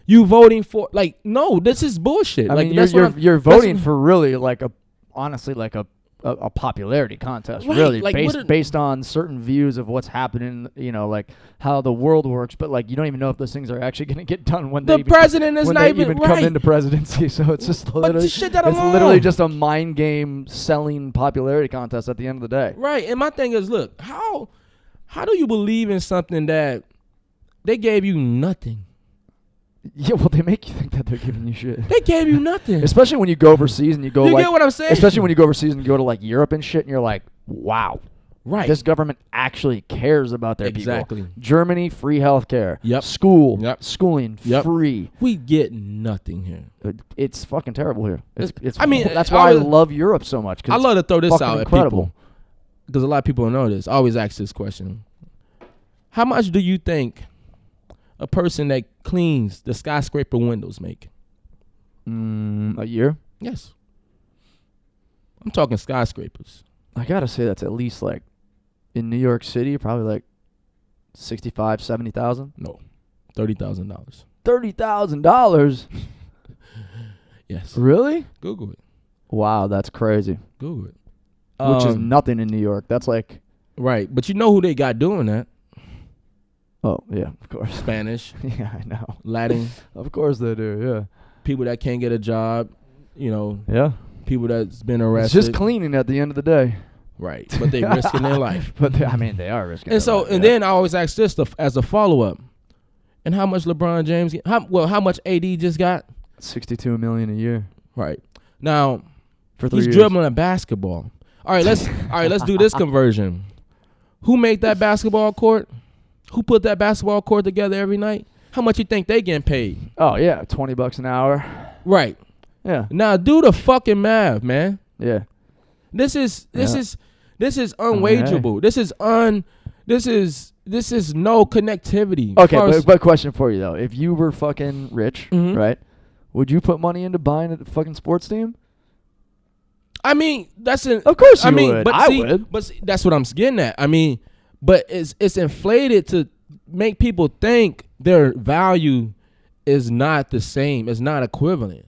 [SPEAKER 2] You voting for no, this is bullshit.
[SPEAKER 1] I
[SPEAKER 2] Like
[SPEAKER 1] mean,
[SPEAKER 2] that's what
[SPEAKER 1] you're
[SPEAKER 2] I'm-
[SPEAKER 1] voting
[SPEAKER 2] that's-
[SPEAKER 1] for really honestly like a popularity contest,
[SPEAKER 2] Right,
[SPEAKER 1] really
[SPEAKER 2] like,
[SPEAKER 1] based on certain views of what's happening, you know, like how the world works. But like, you don't even know if those things are actually going to get done when
[SPEAKER 2] the
[SPEAKER 1] they
[SPEAKER 2] president is
[SPEAKER 1] when
[SPEAKER 2] not
[SPEAKER 1] they
[SPEAKER 2] even
[SPEAKER 1] come
[SPEAKER 2] right.
[SPEAKER 1] into presidency. So it's just literally,
[SPEAKER 2] the shit that
[SPEAKER 1] it's
[SPEAKER 2] alone.
[SPEAKER 1] literally just a mind game selling popularity contest at the end of the day.
[SPEAKER 2] Right. And my thing is, look, how do you believe in something that they gave you nothing?
[SPEAKER 1] Yeah, well, they make you think that they're giving you shit.
[SPEAKER 2] They gave you nothing.
[SPEAKER 1] Especially when you go overseas and you go
[SPEAKER 2] You
[SPEAKER 1] like,
[SPEAKER 2] get what I'm saying?
[SPEAKER 1] especially when you go overseas and you go to like Europe and shit, and you're like, wow,
[SPEAKER 2] Right.
[SPEAKER 1] this government actually cares about their
[SPEAKER 2] Exactly.
[SPEAKER 1] people. Germany, free healthcare.
[SPEAKER 2] Yep.
[SPEAKER 1] School,
[SPEAKER 2] Yep.
[SPEAKER 1] schooling,
[SPEAKER 2] Yep.
[SPEAKER 1] free.
[SPEAKER 2] We get nothing here.
[SPEAKER 1] It's fucking terrible here. It's.
[SPEAKER 2] I mean,
[SPEAKER 1] that's
[SPEAKER 2] I
[SPEAKER 1] why I
[SPEAKER 2] was-
[SPEAKER 1] love Europe so much. 'Cause
[SPEAKER 2] I love to throw this
[SPEAKER 1] fucking
[SPEAKER 2] out
[SPEAKER 1] incredible.
[SPEAKER 2] at people because a lot of people don't know this. I always ask this question: how much do you think a person that cleans the skyscraper windows make?
[SPEAKER 1] A year.
[SPEAKER 2] Yes, I'm talking skyscrapers.
[SPEAKER 1] I gotta say that's at least like in New York City, probably like 65, 70,000.
[SPEAKER 2] No, $30,000.
[SPEAKER 1] $30,000.
[SPEAKER 2] Yes,
[SPEAKER 1] Really?
[SPEAKER 2] Google it.
[SPEAKER 1] Wow, that's crazy.
[SPEAKER 2] Google it.
[SPEAKER 1] Which is nothing in New York. That's like,
[SPEAKER 2] right, but you know who they got doing that?
[SPEAKER 1] oh yeah, of course.
[SPEAKER 2] Spanish,
[SPEAKER 1] Yeah, I know.
[SPEAKER 2] Latin,
[SPEAKER 1] Of course they do.
[SPEAKER 2] people that can't get a job. You know,
[SPEAKER 1] Yeah. Yeah.
[SPEAKER 2] people that's been
[SPEAKER 1] It's
[SPEAKER 2] arrested.
[SPEAKER 1] just cleaning at the end of the day.
[SPEAKER 2] Right, but they risking their life.
[SPEAKER 1] But they are risking.
[SPEAKER 2] And
[SPEAKER 1] their
[SPEAKER 2] so,
[SPEAKER 1] life,
[SPEAKER 2] and
[SPEAKER 1] yeah.
[SPEAKER 2] then I always ask this as a follow up. And how much LeBron James get? How much AD just got?
[SPEAKER 1] $62 million a year
[SPEAKER 2] Right now,
[SPEAKER 1] for 3
[SPEAKER 2] he's
[SPEAKER 1] years.
[SPEAKER 2] dribbling a basketball. All right, let's do this conversion. Who made that basketball court? Who put that basketball court together every night? how much you think they getting paid?
[SPEAKER 1] Oh yeah, $20 an hour.
[SPEAKER 2] Right.
[SPEAKER 1] Yeah.
[SPEAKER 2] Now do the fucking math, man.
[SPEAKER 1] Yeah.
[SPEAKER 2] This is
[SPEAKER 1] Yeah.
[SPEAKER 2] unwageable. This is no connectivity.
[SPEAKER 1] Okay,
[SPEAKER 2] First-
[SPEAKER 1] but question for you though: if you were fucking rich,
[SPEAKER 2] Mhm.
[SPEAKER 1] right? Would you put money into buying a fucking sports team?
[SPEAKER 2] I mean, that's an.
[SPEAKER 1] Of course
[SPEAKER 2] I
[SPEAKER 1] you
[SPEAKER 2] mean,
[SPEAKER 1] would.
[SPEAKER 2] but
[SPEAKER 1] I
[SPEAKER 2] see,
[SPEAKER 1] would.
[SPEAKER 2] But see, that's what I'm getting at. I mean, but it's inflated to make people think their value is not the same. It's not equivalent.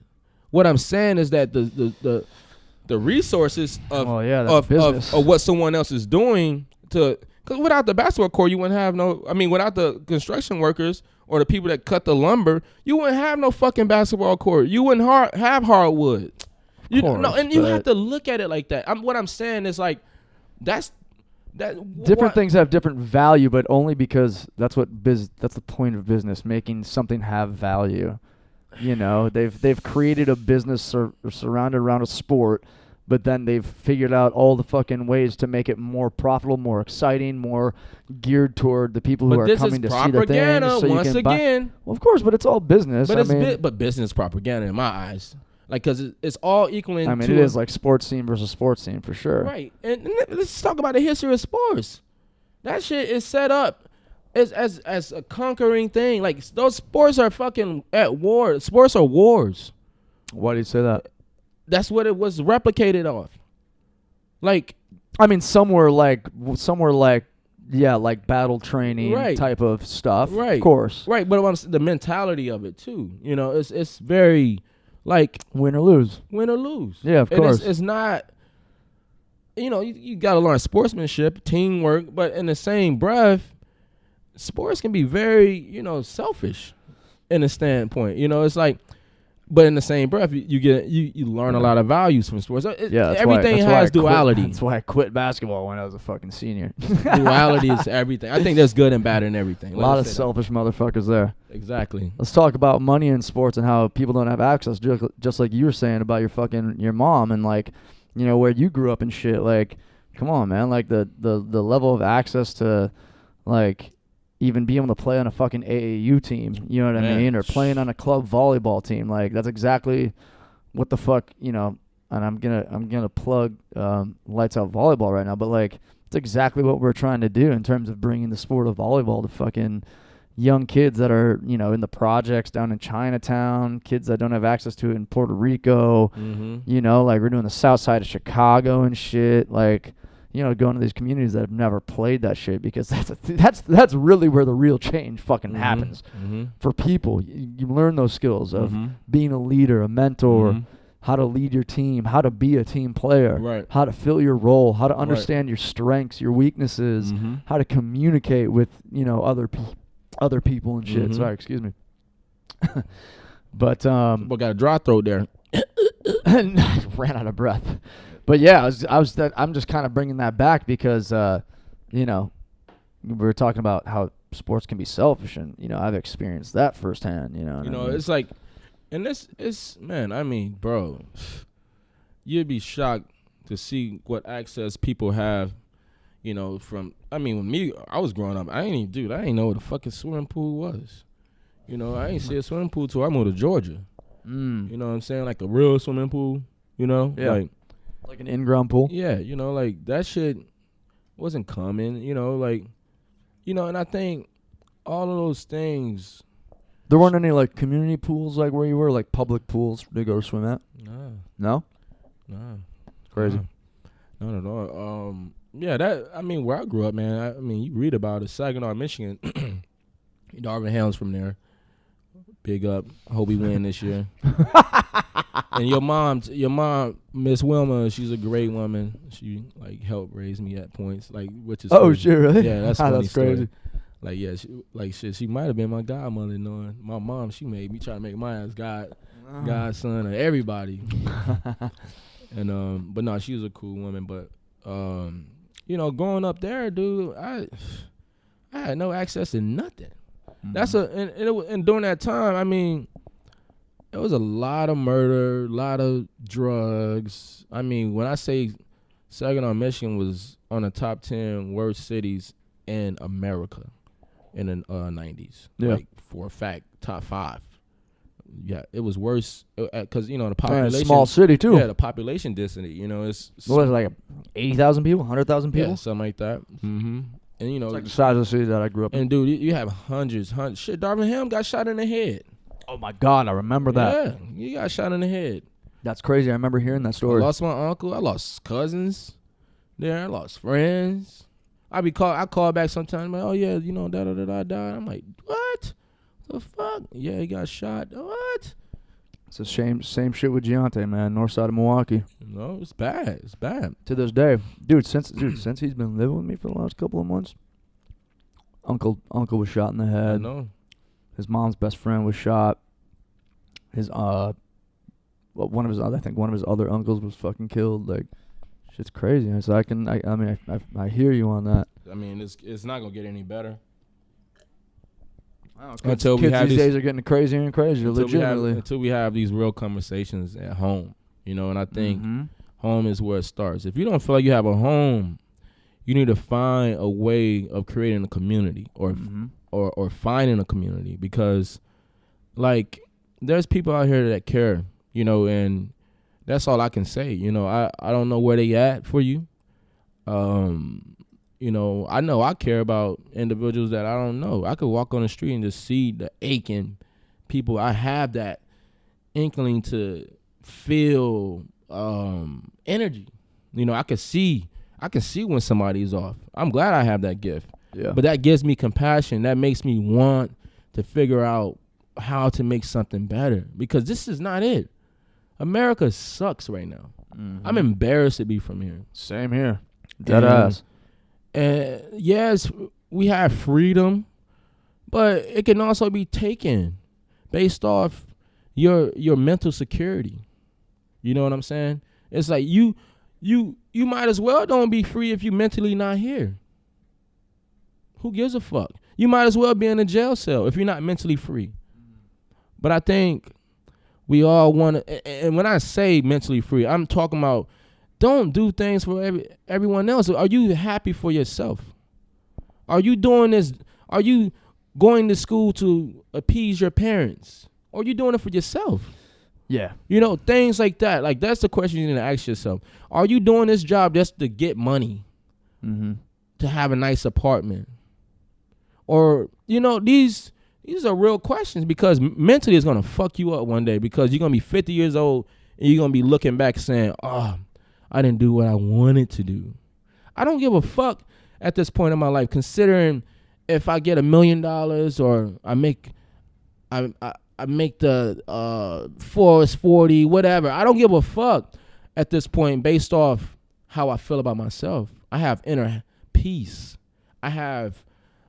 [SPEAKER 2] What I'm saying is that the resources of
[SPEAKER 1] Well, yeah, that's business.
[SPEAKER 2] of what someone else is doing to, because without the basketball court, you wouldn't have no. I mean, without the construction workers or the people that cut the lumber, you wouldn't have no fucking basketball court. You wouldn't have hardwood. You have to look at it like that. What I'm saying is like that's that
[SPEAKER 1] Different things have different value, but only because that's the point of business, making something have value. You know, they've created a business surrounded around a sport, but then they've figured out all the fucking ways to make it more profitable, more exciting, more geared toward the people who
[SPEAKER 2] But
[SPEAKER 1] are
[SPEAKER 2] this
[SPEAKER 1] coming
[SPEAKER 2] is
[SPEAKER 1] to see the thing.
[SPEAKER 2] propaganda
[SPEAKER 1] So you
[SPEAKER 2] once
[SPEAKER 1] can buy.
[SPEAKER 2] again.
[SPEAKER 1] Well, of course, but it's all business.
[SPEAKER 2] But
[SPEAKER 1] I
[SPEAKER 2] it's
[SPEAKER 1] mean,
[SPEAKER 2] but business propaganda in my eyes, like because it's all equaling.
[SPEAKER 1] I mean,
[SPEAKER 2] to
[SPEAKER 1] it is like sports team versus sports team for sure.
[SPEAKER 2] right. And let's talk about the history of sports. That shit is set up as a conquering thing. Like those sports are fucking at war. Sports are wars.
[SPEAKER 1] Why do you say that?
[SPEAKER 2] That's what it was replicated off. Like
[SPEAKER 1] I mean, somewhere like yeah, like battle training
[SPEAKER 2] Right.
[SPEAKER 1] type of stuff.
[SPEAKER 2] Right.
[SPEAKER 1] Of course.
[SPEAKER 2] right, but the mentality of it too. You know, it's very like
[SPEAKER 1] Win or lose.
[SPEAKER 2] win or lose.
[SPEAKER 1] Yeah, of
[SPEAKER 2] And
[SPEAKER 1] course.
[SPEAKER 2] it's not. You know, you got to learn sportsmanship, teamwork, but in the same breath, sports can be very, selfish in a standpoint. You know, it's like, but in the same breath, you learn a lot of values from sports. Everything has duality.
[SPEAKER 1] That's why I quit basketball when I was a fucking senior.
[SPEAKER 2] Duality is everything. I think there's good and bad in everything.
[SPEAKER 1] A lot of selfish motherfuckers there.
[SPEAKER 2] Exactly.
[SPEAKER 1] Let's talk about money in sports and how people don't have access, just like you were saying about your mom and like, where you grew up and shit. Like, come on, man. Like the level of access to, like, even being able to play on a fucking AAU team, you know what I mean, or playing on a club volleyball team. Like that's exactly what the fuck, And I'm gonna plug Lights Out Volleyball right now, but like it's exactly what we're trying to do in terms of bringing the sport of volleyball to fucking young kids that are, in the projects down in Chinatown, kids that don't have access to it in Puerto Rico, like we're doing the south side of Chicago and shit, like, going to these communities that have never played that shit, because that's really where the real change fucking happens for people. You learn those skills of being a leader, a mentor, how to lead your team, how to be a team player,
[SPEAKER 2] Right.
[SPEAKER 1] how to fill your role, how to understand your strengths, your weaknesses, how to communicate with, other people and shit. Sorry, excuse me. But
[SPEAKER 2] But got a dry throat there.
[SPEAKER 1] I ran out of breath. But yeah, I'm just kind of bringing that back because we were talking about how sports can be selfish, and I've experienced that firsthand.
[SPEAKER 2] It's like, and this is, man. I mean, bro, you'd be shocked to see what access people have. From, I mean, when I was growing up, I ain't know what a fucking swimming pool was. I ain't see a swimming pool till I moved to Georgia. You know what I'm saying? Like a real swimming pool,
[SPEAKER 1] Yeah. Like an in-ground pool?
[SPEAKER 2] Yeah, like that shit wasn't common, and I think all of those things.
[SPEAKER 1] There weren't any like community pools like where you were, like public pools to go swim at? No? Crazy.
[SPEAKER 2] Not at all. Yeah, where I grew up, man, you read about it, Saginaw, Michigan. Darvin Ham's from there. Big up. I hope we win this year. And your mom, Miss Wilma, she's a great woman. She helped raise me at points, which is crazy.
[SPEAKER 1] Shit, really?
[SPEAKER 2] Yeah, that's funny
[SPEAKER 1] that's crazy.
[SPEAKER 2] Shit, she might have been my godmother, knowing my mom. She made me try to make my ass godson of everybody. And but no, she was a cool woman. But growing up there, dude, I had no access to nothing. That's and during that time, there was a lot of murder, a lot of drugs. When I say Saginaw, Michigan was on the top 10 worst cities in America, in the 90s.
[SPEAKER 1] Yeah.
[SPEAKER 2] Like, for a fact, top 5. Yeah, it was worse because the
[SPEAKER 1] And
[SPEAKER 2] population.
[SPEAKER 1] a small city too.
[SPEAKER 2] Yeah, the population density. It's
[SPEAKER 1] What was it, like 80,000 people, 100,000 people?
[SPEAKER 2] yeah, something like that. Mm-hmm. And
[SPEAKER 1] It's like the size of the city that I grew up in.
[SPEAKER 2] and dude, you have hundreds. Shit, Darvin Ham got shot in the head.
[SPEAKER 1] Oh my God, I remember that.
[SPEAKER 2] Yeah, he got shot in the head.
[SPEAKER 1] That's crazy. I remember hearing that
[SPEAKER 2] I
[SPEAKER 1] story.
[SPEAKER 2] lost my uncle. I lost cousins. There, I lost friends. I call back sometimes. Like, oh yeah, da da da da da. I'm like, what? The fuck? Yeah, he got shot. What?
[SPEAKER 1] It's a shame. Same shit with Giante, man. North side of Milwaukee.
[SPEAKER 2] No, it's bad. It's bad.
[SPEAKER 1] To this day, since he's been living with me for the last couple of months, uncle was shot in the
[SPEAKER 2] I
[SPEAKER 1] head.
[SPEAKER 2] know.
[SPEAKER 1] His mom's best friend was shot. His one of his other uncles was fucking killed. Like, shit's crazy. So I hear you on that.
[SPEAKER 2] I mean, it's not gonna get any better.
[SPEAKER 1] Until kids these days are getting crazier and crazier. Legitimately,
[SPEAKER 2] until we have these real conversations at home, and I think home is where it starts. If you don't feel like you have a home, you need to find a way of creating a community or finding a community, because like there's people out here that care, and that's all I can say. I don't know where they at for you. I know I care about individuals that I don't know. I could walk on the street and just see the aching people. I have that inkling to feel energy. I can see when somebody's off. I'm glad I have that gift.
[SPEAKER 1] Yeah.
[SPEAKER 2] But that gives me compassion. That makes me want to figure out how to make something better, because this is not it. America sucks right now. I'm embarrassed to be from here.
[SPEAKER 1] Same here. Dead ass.
[SPEAKER 2] And yes, we have freedom, but it can also be taken based off your mental security. You know what I'm saying? It's like you might as well don't be free if you mentally not here. Who gives a fuck? You might as well be in a jail cell if you're not mentally free. But I think we all want to, and when I say mentally free, I'm talking about don't do things for everyone else. Are you happy for yourself? Are you doing this? Are you going to school to appease your parents? Or are you doing it for yourself?
[SPEAKER 1] Yeah.
[SPEAKER 2] Things like that. Like, that's the question you need to ask yourself. Are you doing this job just to get money? To have a nice apartment? Or, these are real questions, because mentally it's going to fuck you up one day, because you're going to be 50 years old and you're going to be looking back saying, oh, I didn't do what I wanted to do. I don't give a fuck at this point in my life, considering if I get $1 million or I make the Forest 40, whatever. I don't give a fuck at this point based off how I feel about myself. I have inner peace. I have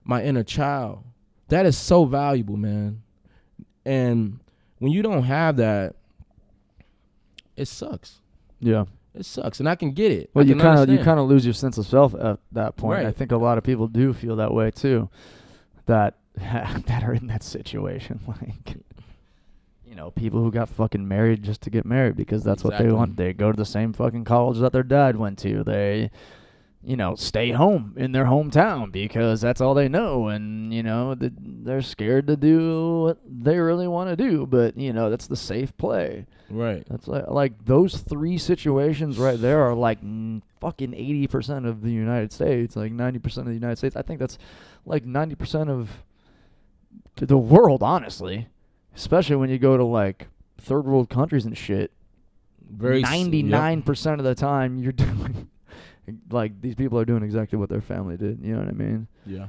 [SPEAKER 2] my inner child. That is so valuable, man. And when you don't have that, it sucks.
[SPEAKER 1] Yeah.
[SPEAKER 2] It sucks, and I can get it.
[SPEAKER 1] Well, you kind of lose your sense of self at that point.
[SPEAKER 2] Right.
[SPEAKER 1] I think a lot of people do feel that way too, that are in that situation. Like, people who got fucking married just to get married because that's what they want. They go to the same fucking college that their dad went to. They, stay home in their hometown because that's all they know, and they're scared to do what they really want to do. But that's the safe play.
[SPEAKER 2] Right.
[SPEAKER 1] That's like those three situations right there are like fucking 80% of the United States, like 90% of the United States. I think that's like 90% of the world, honestly. Especially when you go to like third world countries and shit. 99% of the time you're doing like these people are doing exactly what their family did. You know what I mean?
[SPEAKER 2] Yeah.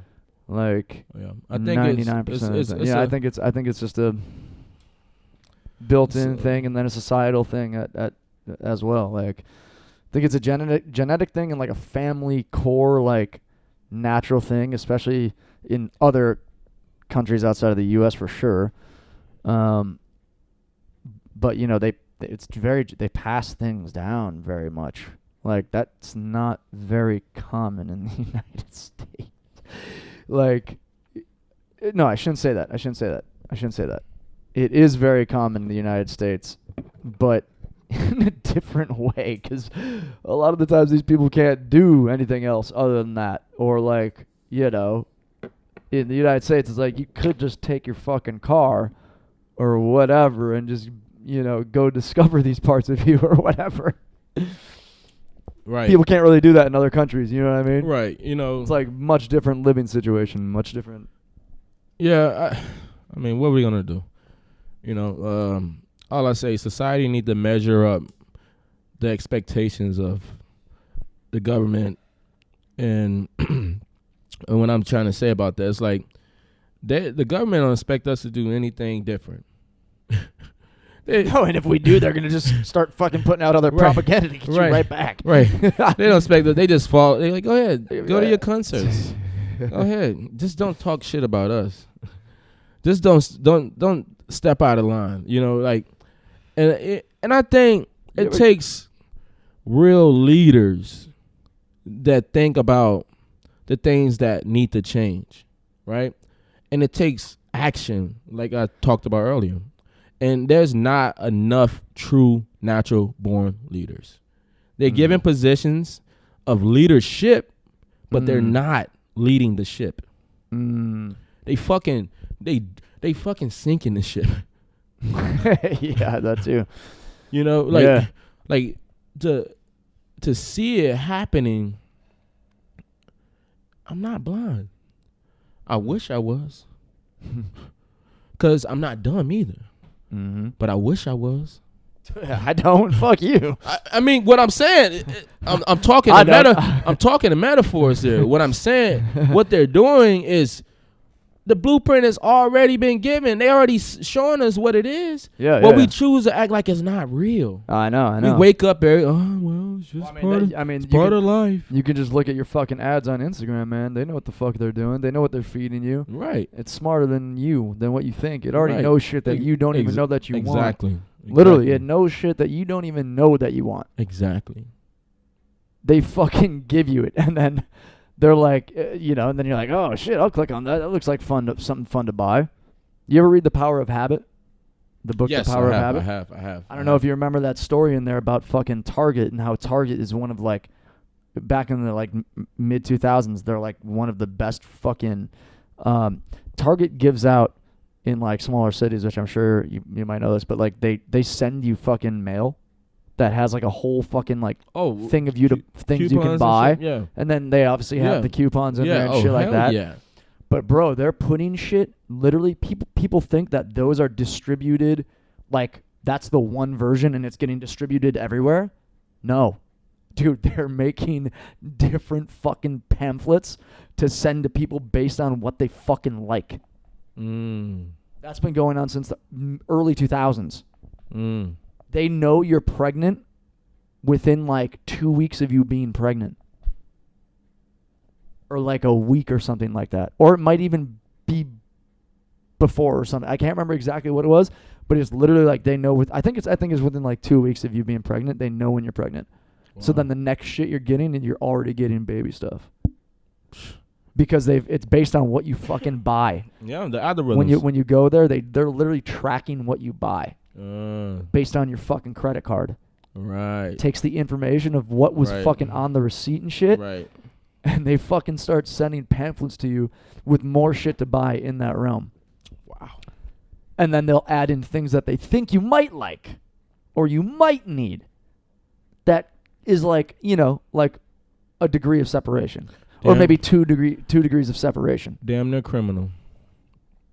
[SPEAKER 1] Like,
[SPEAKER 2] yeah. I think
[SPEAKER 1] 99%. I think it's just a built-in thing, and then a societal thing at as well. Like, I think it's a genetic thing and like a family core, like natural thing, especially in other countries outside of the U.S. for sure. But they pass things down very much. Like, that's not very common in the United States. Like, no, I shouldn't say that. It is very common in the United States, but in a different way, because a lot of the times these people can't do anything else other than that. Or, like, in the United States, it's like you could just take your fucking car or whatever and just, go discover these parts of you or whatever.
[SPEAKER 2] Right.
[SPEAKER 1] People can't really do that in other countries, you know what I mean?
[SPEAKER 2] Right.
[SPEAKER 1] It's like much different living situation, much different.
[SPEAKER 2] Yeah. I mean, what are we going to do? All I say, society need to measure up the expectations of the government. And what I'm trying to say about that is like, the government don't expect us to do anything different.
[SPEAKER 1] And if we do, they're gonna just start fucking putting out other propaganda to get you right back.
[SPEAKER 2] Right. They don't expect that. They just fall. They're like, go ahead, go to your concerts. Go ahead. Just don't talk shit about us. Just don't step out of line. And I think it takes real leaders that think about the things that need to change, right? And it takes action, like I talked about earlier. And there's not enough true natural-born leaders. They're given positions of leadership, but they're not leading the ship. They fucking sinking the ship.
[SPEAKER 1] Yeah, that too.
[SPEAKER 2] Like to see it happening. I'm not blind. I wish I was, cause I'm not dumb either. But I wish I was.
[SPEAKER 1] I don't. Fuck you.
[SPEAKER 2] I mean, what I'm saying, I'm talking. I'm talking in metaphors here. What I'm saying, what they're doing is, the blueprint has already been given. They already showing us what it is.
[SPEAKER 1] Yeah.
[SPEAKER 2] But we choose to act like it's not real.
[SPEAKER 1] I know.
[SPEAKER 2] We wake up it's just part of life.
[SPEAKER 1] You can just look at your fucking ads on Instagram, man. They know what the fuck they're doing. They know what they're feeding you.
[SPEAKER 2] Right.
[SPEAKER 1] It's smarter than what you think. It already knows shit that you don't even know that you want.
[SPEAKER 2] Exactly.
[SPEAKER 1] Literally, it knows shit that you don't even know that you want.
[SPEAKER 2] Exactly.
[SPEAKER 1] They fucking give you it, and then they're like, and then you're like, oh shit, I'll click on that. That looks like something fun to buy. You ever read The Power of Habit? The book,
[SPEAKER 2] yes,
[SPEAKER 1] The Power of Habit?
[SPEAKER 2] I have.
[SPEAKER 1] I don't know if you remember that story in there about fucking Target and how Target is one of like, back in the mid 2000s, they're like one of the best fucking, Target gives out in like smaller cities, which I'm sure you might know this, but like they send you fucking mail that has like a whole fucking thing of things you can buy. And then they obviously have the coupons in there and shit like that. Yeah. But bro, they're putting shit, literally people think that those are distributed, like that's the one version and it's getting distributed everywhere. No. Dude, they're making different fucking pamphlets to send to people based on what they fucking like. That's been going on since the early 2000s. They know you're pregnant within like 2 weeks of you being pregnant. Or like a week or something like that. Or it might even be before or something. I can't remember exactly what it was, but it's literally like they know I think it's within like 2 weeks of you being pregnant, they know when you're pregnant. Wow. So then the next shit you're getting, and you're already getting baby stuff. Because it's based on what you fucking buy.
[SPEAKER 2] Yeah, the algorithms.
[SPEAKER 1] When you go there, they're literally tracking what you buy. Based on your fucking credit card.
[SPEAKER 2] Right.
[SPEAKER 1] It takes the information of what was fucking on the receipt and shit.
[SPEAKER 2] Right.
[SPEAKER 1] And they fucking start sending pamphlets to you with more shit to buy in that realm.
[SPEAKER 2] Wow.
[SPEAKER 1] And then they'll add in things that they think you might like or you might need. That is like, like a degree of separation. Or maybe two degrees of separation.
[SPEAKER 2] Damn near criminal.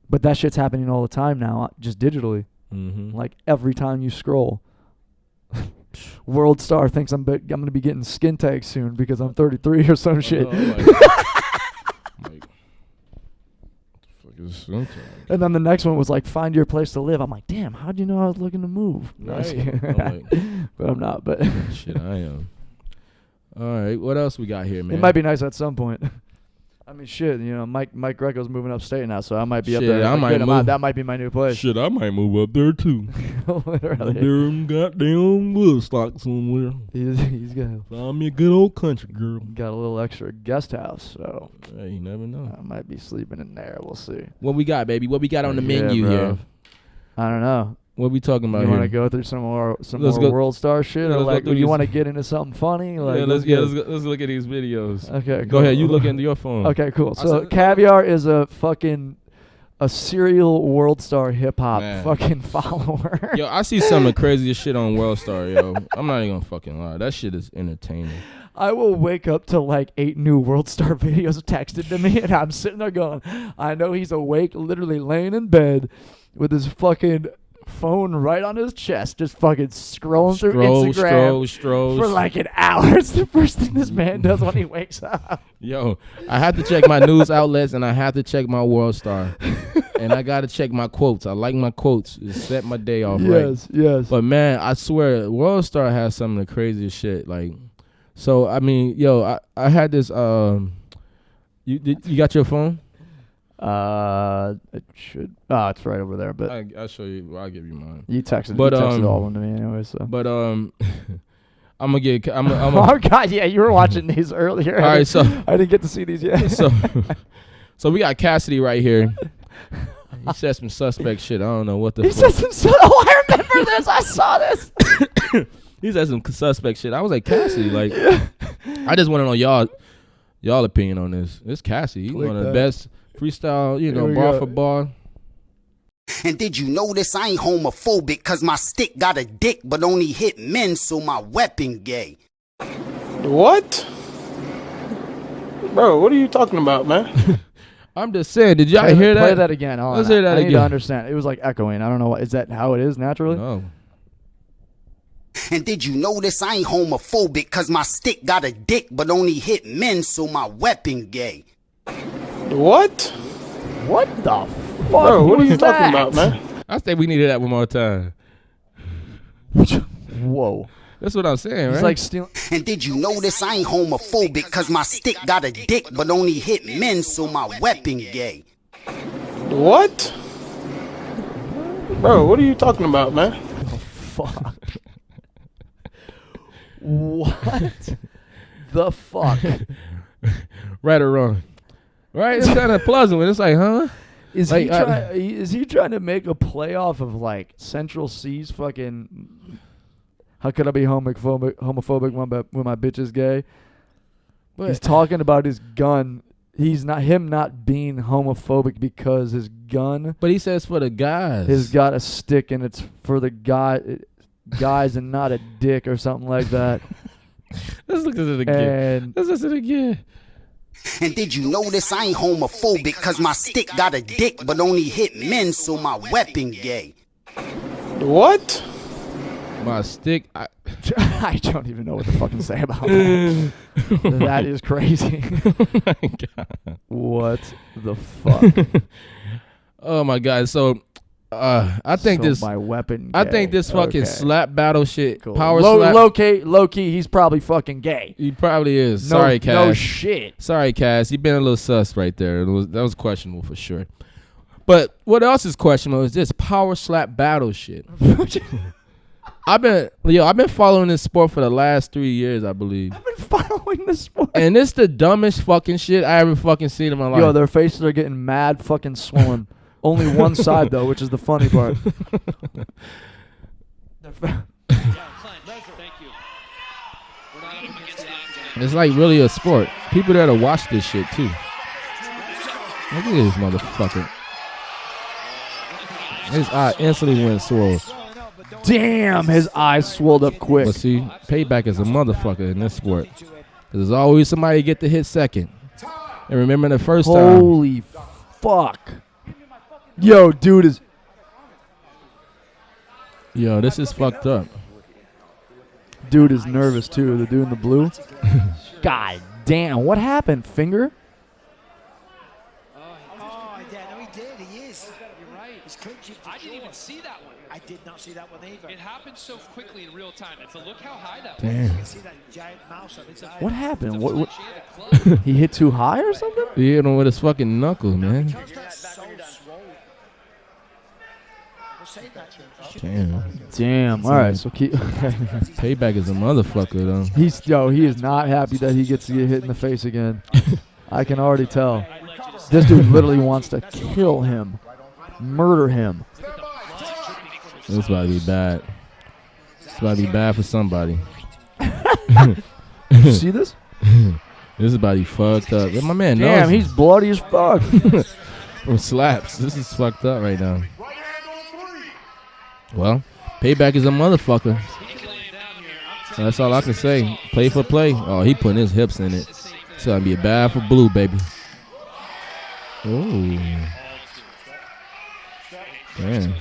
[SPEAKER 1] But that shit's happening all the time now, just digitally. Like every time you scroll. World Star thinks I'm going to be getting skin tags soon because I'm 33 or some shit. And then the next one was like, find your place to live. I'm like, damn, how'd you know I was looking to move?
[SPEAKER 2] Right.
[SPEAKER 1] But I'm not. But
[SPEAKER 2] shit, I am. All right, what else we got here, man?
[SPEAKER 1] It might be nice at some point. I mean, shit, Mike Greco's moving upstate now, so I might be up there. That might be my new place.
[SPEAKER 2] Shit, I might move up there too.
[SPEAKER 1] Literally.
[SPEAKER 2] There in goddamn Woodstock somewhere.
[SPEAKER 1] He's got.
[SPEAKER 2] Find me a good old country girl.
[SPEAKER 1] Got a little extra guest house, so.
[SPEAKER 2] Hey, you never know.
[SPEAKER 1] I might be sleeping in there. We'll see.
[SPEAKER 2] What we got, baby? What we got on the menu here?
[SPEAKER 1] I don't know.
[SPEAKER 2] What we talking about
[SPEAKER 1] You
[SPEAKER 2] here?
[SPEAKER 1] want to go through some more
[SPEAKER 2] Let's go-
[SPEAKER 1] World Star shit,
[SPEAKER 2] Yeah,
[SPEAKER 1] or
[SPEAKER 2] let's go
[SPEAKER 1] like
[SPEAKER 2] through
[SPEAKER 1] you
[SPEAKER 2] these-
[SPEAKER 1] want to get into something funny? Like,
[SPEAKER 2] yeah, let's look at these videos.
[SPEAKER 1] Okay,
[SPEAKER 2] Go
[SPEAKER 1] cool.
[SPEAKER 2] ahead. You look into your phone.
[SPEAKER 1] Okay, cool.
[SPEAKER 2] I
[SPEAKER 1] So
[SPEAKER 2] said-
[SPEAKER 1] Caviar is a serial World Star hip hop
[SPEAKER 2] Man.
[SPEAKER 1] fucking follower.
[SPEAKER 2] Yo, I see some of the craziest shit on World Star, yo. I'm not even gonna fucking lie. That shit is entertaining.
[SPEAKER 1] I will wake up to like 8 new World Star videos texted to me, and I'm sitting there going, I know he's awake, literally laying in bed with his fucking phone right on his chest, just fucking scrolling through Instagram for like an hour. It's the first thing this man does when he wakes up.
[SPEAKER 2] Yo, I have to check my news outlets and I have to check my World Star. And I got to check my quotes. I like my quotes. It set my day off right.
[SPEAKER 1] Yes.
[SPEAKER 2] But man, I swear, World Star has some of the craziest shit. Like, so I mean, yo, I had this. You got your phone?
[SPEAKER 1] It should. Oh, it's right over there. But
[SPEAKER 2] I'll show you. I'll give you mine.
[SPEAKER 1] you texted.
[SPEAKER 2] But,
[SPEAKER 1] you texted all of them to me anyway. So.
[SPEAKER 2] But I'm gonna get.
[SPEAKER 1] Oh God, yeah, you were watching these earlier.
[SPEAKER 2] All right, so
[SPEAKER 1] I didn't get to see these yet.
[SPEAKER 2] so we got Cassidy right here. He said some suspect shit. I don't know what the.
[SPEAKER 1] He
[SPEAKER 2] fuck.
[SPEAKER 1] said some. Oh, I remember this. I saw this.
[SPEAKER 2] He said some suspect shit. I was like, Cassidy, like, I just want to know y'all opinion on this. It's Cassidy. He's
[SPEAKER 1] Click
[SPEAKER 2] one of the
[SPEAKER 1] that.
[SPEAKER 2] best freestyle,
[SPEAKER 1] Here we
[SPEAKER 2] bar
[SPEAKER 1] go.
[SPEAKER 2] for bar.
[SPEAKER 4] And did you notice I ain't homophobic cause my stick got a dick but only hit men so my weapon gay?
[SPEAKER 5] What? Bro, what are you talking about, man?
[SPEAKER 2] I'm just saying, did y'all
[SPEAKER 1] Play
[SPEAKER 2] hear
[SPEAKER 1] Play
[SPEAKER 2] that?
[SPEAKER 1] that again. Hold
[SPEAKER 2] Let's
[SPEAKER 1] on.
[SPEAKER 2] hear that
[SPEAKER 1] I need to
[SPEAKER 2] again.
[SPEAKER 1] understand. It was like echoing. I don't know what. Is that how it is naturally?
[SPEAKER 2] No.
[SPEAKER 4] And did you notice I ain't homophobic cause my stick got a dick but only hit men so my weapon gay?
[SPEAKER 5] What?
[SPEAKER 1] What the fuck?
[SPEAKER 5] Bro, what are
[SPEAKER 1] was
[SPEAKER 5] you talking
[SPEAKER 1] that?
[SPEAKER 5] about, man?
[SPEAKER 2] I think we needed that one more time.
[SPEAKER 1] Whoa.
[SPEAKER 2] That's what I'm saying, right?
[SPEAKER 1] It's like stealing.
[SPEAKER 4] And did you notice I ain't homophobic cause my stick got a dick but only hit men so my weapon gay?
[SPEAKER 5] What? Bro, what are you talking about, man?
[SPEAKER 1] Fuck. What the fuck?
[SPEAKER 2] right or wrong. Right? It's kind of pleasant. It's like, huh?
[SPEAKER 1] Is
[SPEAKER 2] Like,
[SPEAKER 1] is he trying to make a playoff of like Central C's fucking? How could I be homophobic when my bitch is gay?
[SPEAKER 2] But
[SPEAKER 1] He's talking about his gun. He's not being homophobic because his gun
[SPEAKER 2] he says for the guys.
[SPEAKER 1] has got a stick and it's for the guys and not a dick or something like that.
[SPEAKER 2] Let's look at it again.
[SPEAKER 1] And
[SPEAKER 2] Let's listen again.
[SPEAKER 4] And did you notice I ain't homophobic cause my stick got a dick but only hit men so my weapon gay?
[SPEAKER 5] What?
[SPEAKER 2] My stick. I
[SPEAKER 1] don't even know what to fucking say about that. That is crazy.
[SPEAKER 2] oh my God.
[SPEAKER 1] What the fuck?
[SPEAKER 2] Oh my God. So, I think
[SPEAKER 1] So
[SPEAKER 2] this.
[SPEAKER 1] my weapon.
[SPEAKER 2] I
[SPEAKER 1] gay.
[SPEAKER 2] think this fucking
[SPEAKER 1] Okay.
[SPEAKER 2] slap battle shit.
[SPEAKER 1] Cool.
[SPEAKER 2] Power
[SPEAKER 1] low,
[SPEAKER 2] slap.
[SPEAKER 1] low key, he's probably fucking gay.
[SPEAKER 2] He probably is.
[SPEAKER 1] No,
[SPEAKER 2] Sorry, Cass.
[SPEAKER 1] No shit.
[SPEAKER 2] Sorry, Cass. You been a little sus right there. That was questionable for sure. But what else is questionable is this power slap battle shit. I've been following this sport for the last 3 years, I believe.
[SPEAKER 1] I've been following the sport.
[SPEAKER 2] And it's the dumbest fucking shit I ever fucking seen in my life.
[SPEAKER 1] Yo, their faces are getting mad fucking swollen. Only one side though, which is the funny part.
[SPEAKER 2] It's like really a sport. People there to watch this shit too. Look at this motherfucker. His eye instantly went swole.
[SPEAKER 1] Damn, his eyes swelled up quick.
[SPEAKER 2] But see, payback is a motherfucker in this sport. 'Cause there's always somebody get to hit second. And remember the first time.
[SPEAKER 1] Holy fuck. Yo, dude is.
[SPEAKER 2] Yo, this is fucked up.
[SPEAKER 1] Dude is nervous too. The dude in the blue. God damn, what happened? Finger?
[SPEAKER 6] Oh, yeah, no, he did. He is. You're right. He's clinching.
[SPEAKER 7] I didn't even see that one.
[SPEAKER 6] I did not see that one either.
[SPEAKER 7] It happened so quickly in real time. And to look how high that was.
[SPEAKER 2] Damn.
[SPEAKER 6] You can see that giant mouse on his eye.
[SPEAKER 1] What happened? What?
[SPEAKER 7] She had a club.
[SPEAKER 1] He hit too high or something?
[SPEAKER 2] He hit him with his fucking knuckle, man.
[SPEAKER 6] Because that's so swollen. We'll say that to him.
[SPEAKER 2] Damn.
[SPEAKER 1] Damn. All right, so keep.
[SPEAKER 2] Payback is a motherfucker, though.
[SPEAKER 1] He is not happy that he gets to get hit in the face again. I can already tell. This dude literally wants to kill him, murder him.
[SPEAKER 2] This about to be bad. It's about to be bad for somebody.
[SPEAKER 1] You see this?
[SPEAKER 2] This is about to be fucked up. My man knows.
[SPEAKER 1] Damn, he's bloody as fuck.
[SPEAKER 2] From slaps. This is fucked up right now. Well, payback is a motherfucker. That's all I can say. Play for play. Oh, he putting his hips in it. It's gonna be a bad for Blue, baby. Ooh. Damn.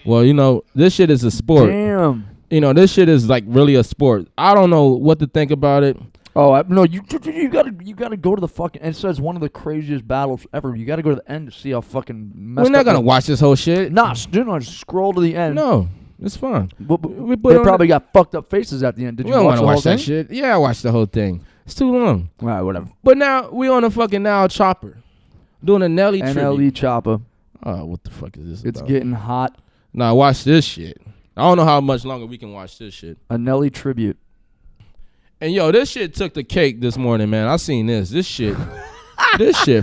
[SPEAKER 2] Well, you know, this shit is a sport.
[SPEAKER 1] Damn.
[SPEAKER 2] You know, this shit is like really a sport. I don't know what to think about it.
[SPEAKER 1] Oh no! You gotta go to the fucking. It says one of the craziest battles ever. You gotta go to the end to see how fucking messed
[SPEAKER 2] We're not
[SPEAKER 1] up
[SPEAKER 2] gonna watch this whole shit.
[SPEAKER 1] Nah, do not scroll to the end.
[SPEAKER 2] No, it's fine.
[SPEAKER 1] But
[SPEAKER 2] We
[SPEAKER 1] they
[SPEAKER 2] put on
[SPEAKER 1] probably got fucked up faces at the end. Did
[SPEAKER 2] We
[SPEAKER 1] you
[SPEAKER 2] don't
[SPEAKER 1] watch
[SPEAKER 2] want to
[SPEAKER 1] the whole
[SPEAKER 2] watch
[SPEAKER 1] thing?
[SPEAKER 2] that shit. Yeah, I watched the whole thing. It's too long.
[SPEAKER 1] All right, whatever.
[SPEAKER 2] But now we on a fucking now chopper, doing a Nelly tribute.
[SPEAKER 1] NLE Chopper.
[SPEAKER 2] Oh, what the fuck is this?
[SPEAKER 1] It's
[SPEAKER 2] about?
[SPEAKER 1] getting hot.
[SPEAKER 2] Nah, watch this shit. I don't know how much longer we can watch this shit.
[SPEAKER 1] A Nelly tribute.
[SPEAKER 2] And yo, this shit took the cake this morning, man. I seen this. This shit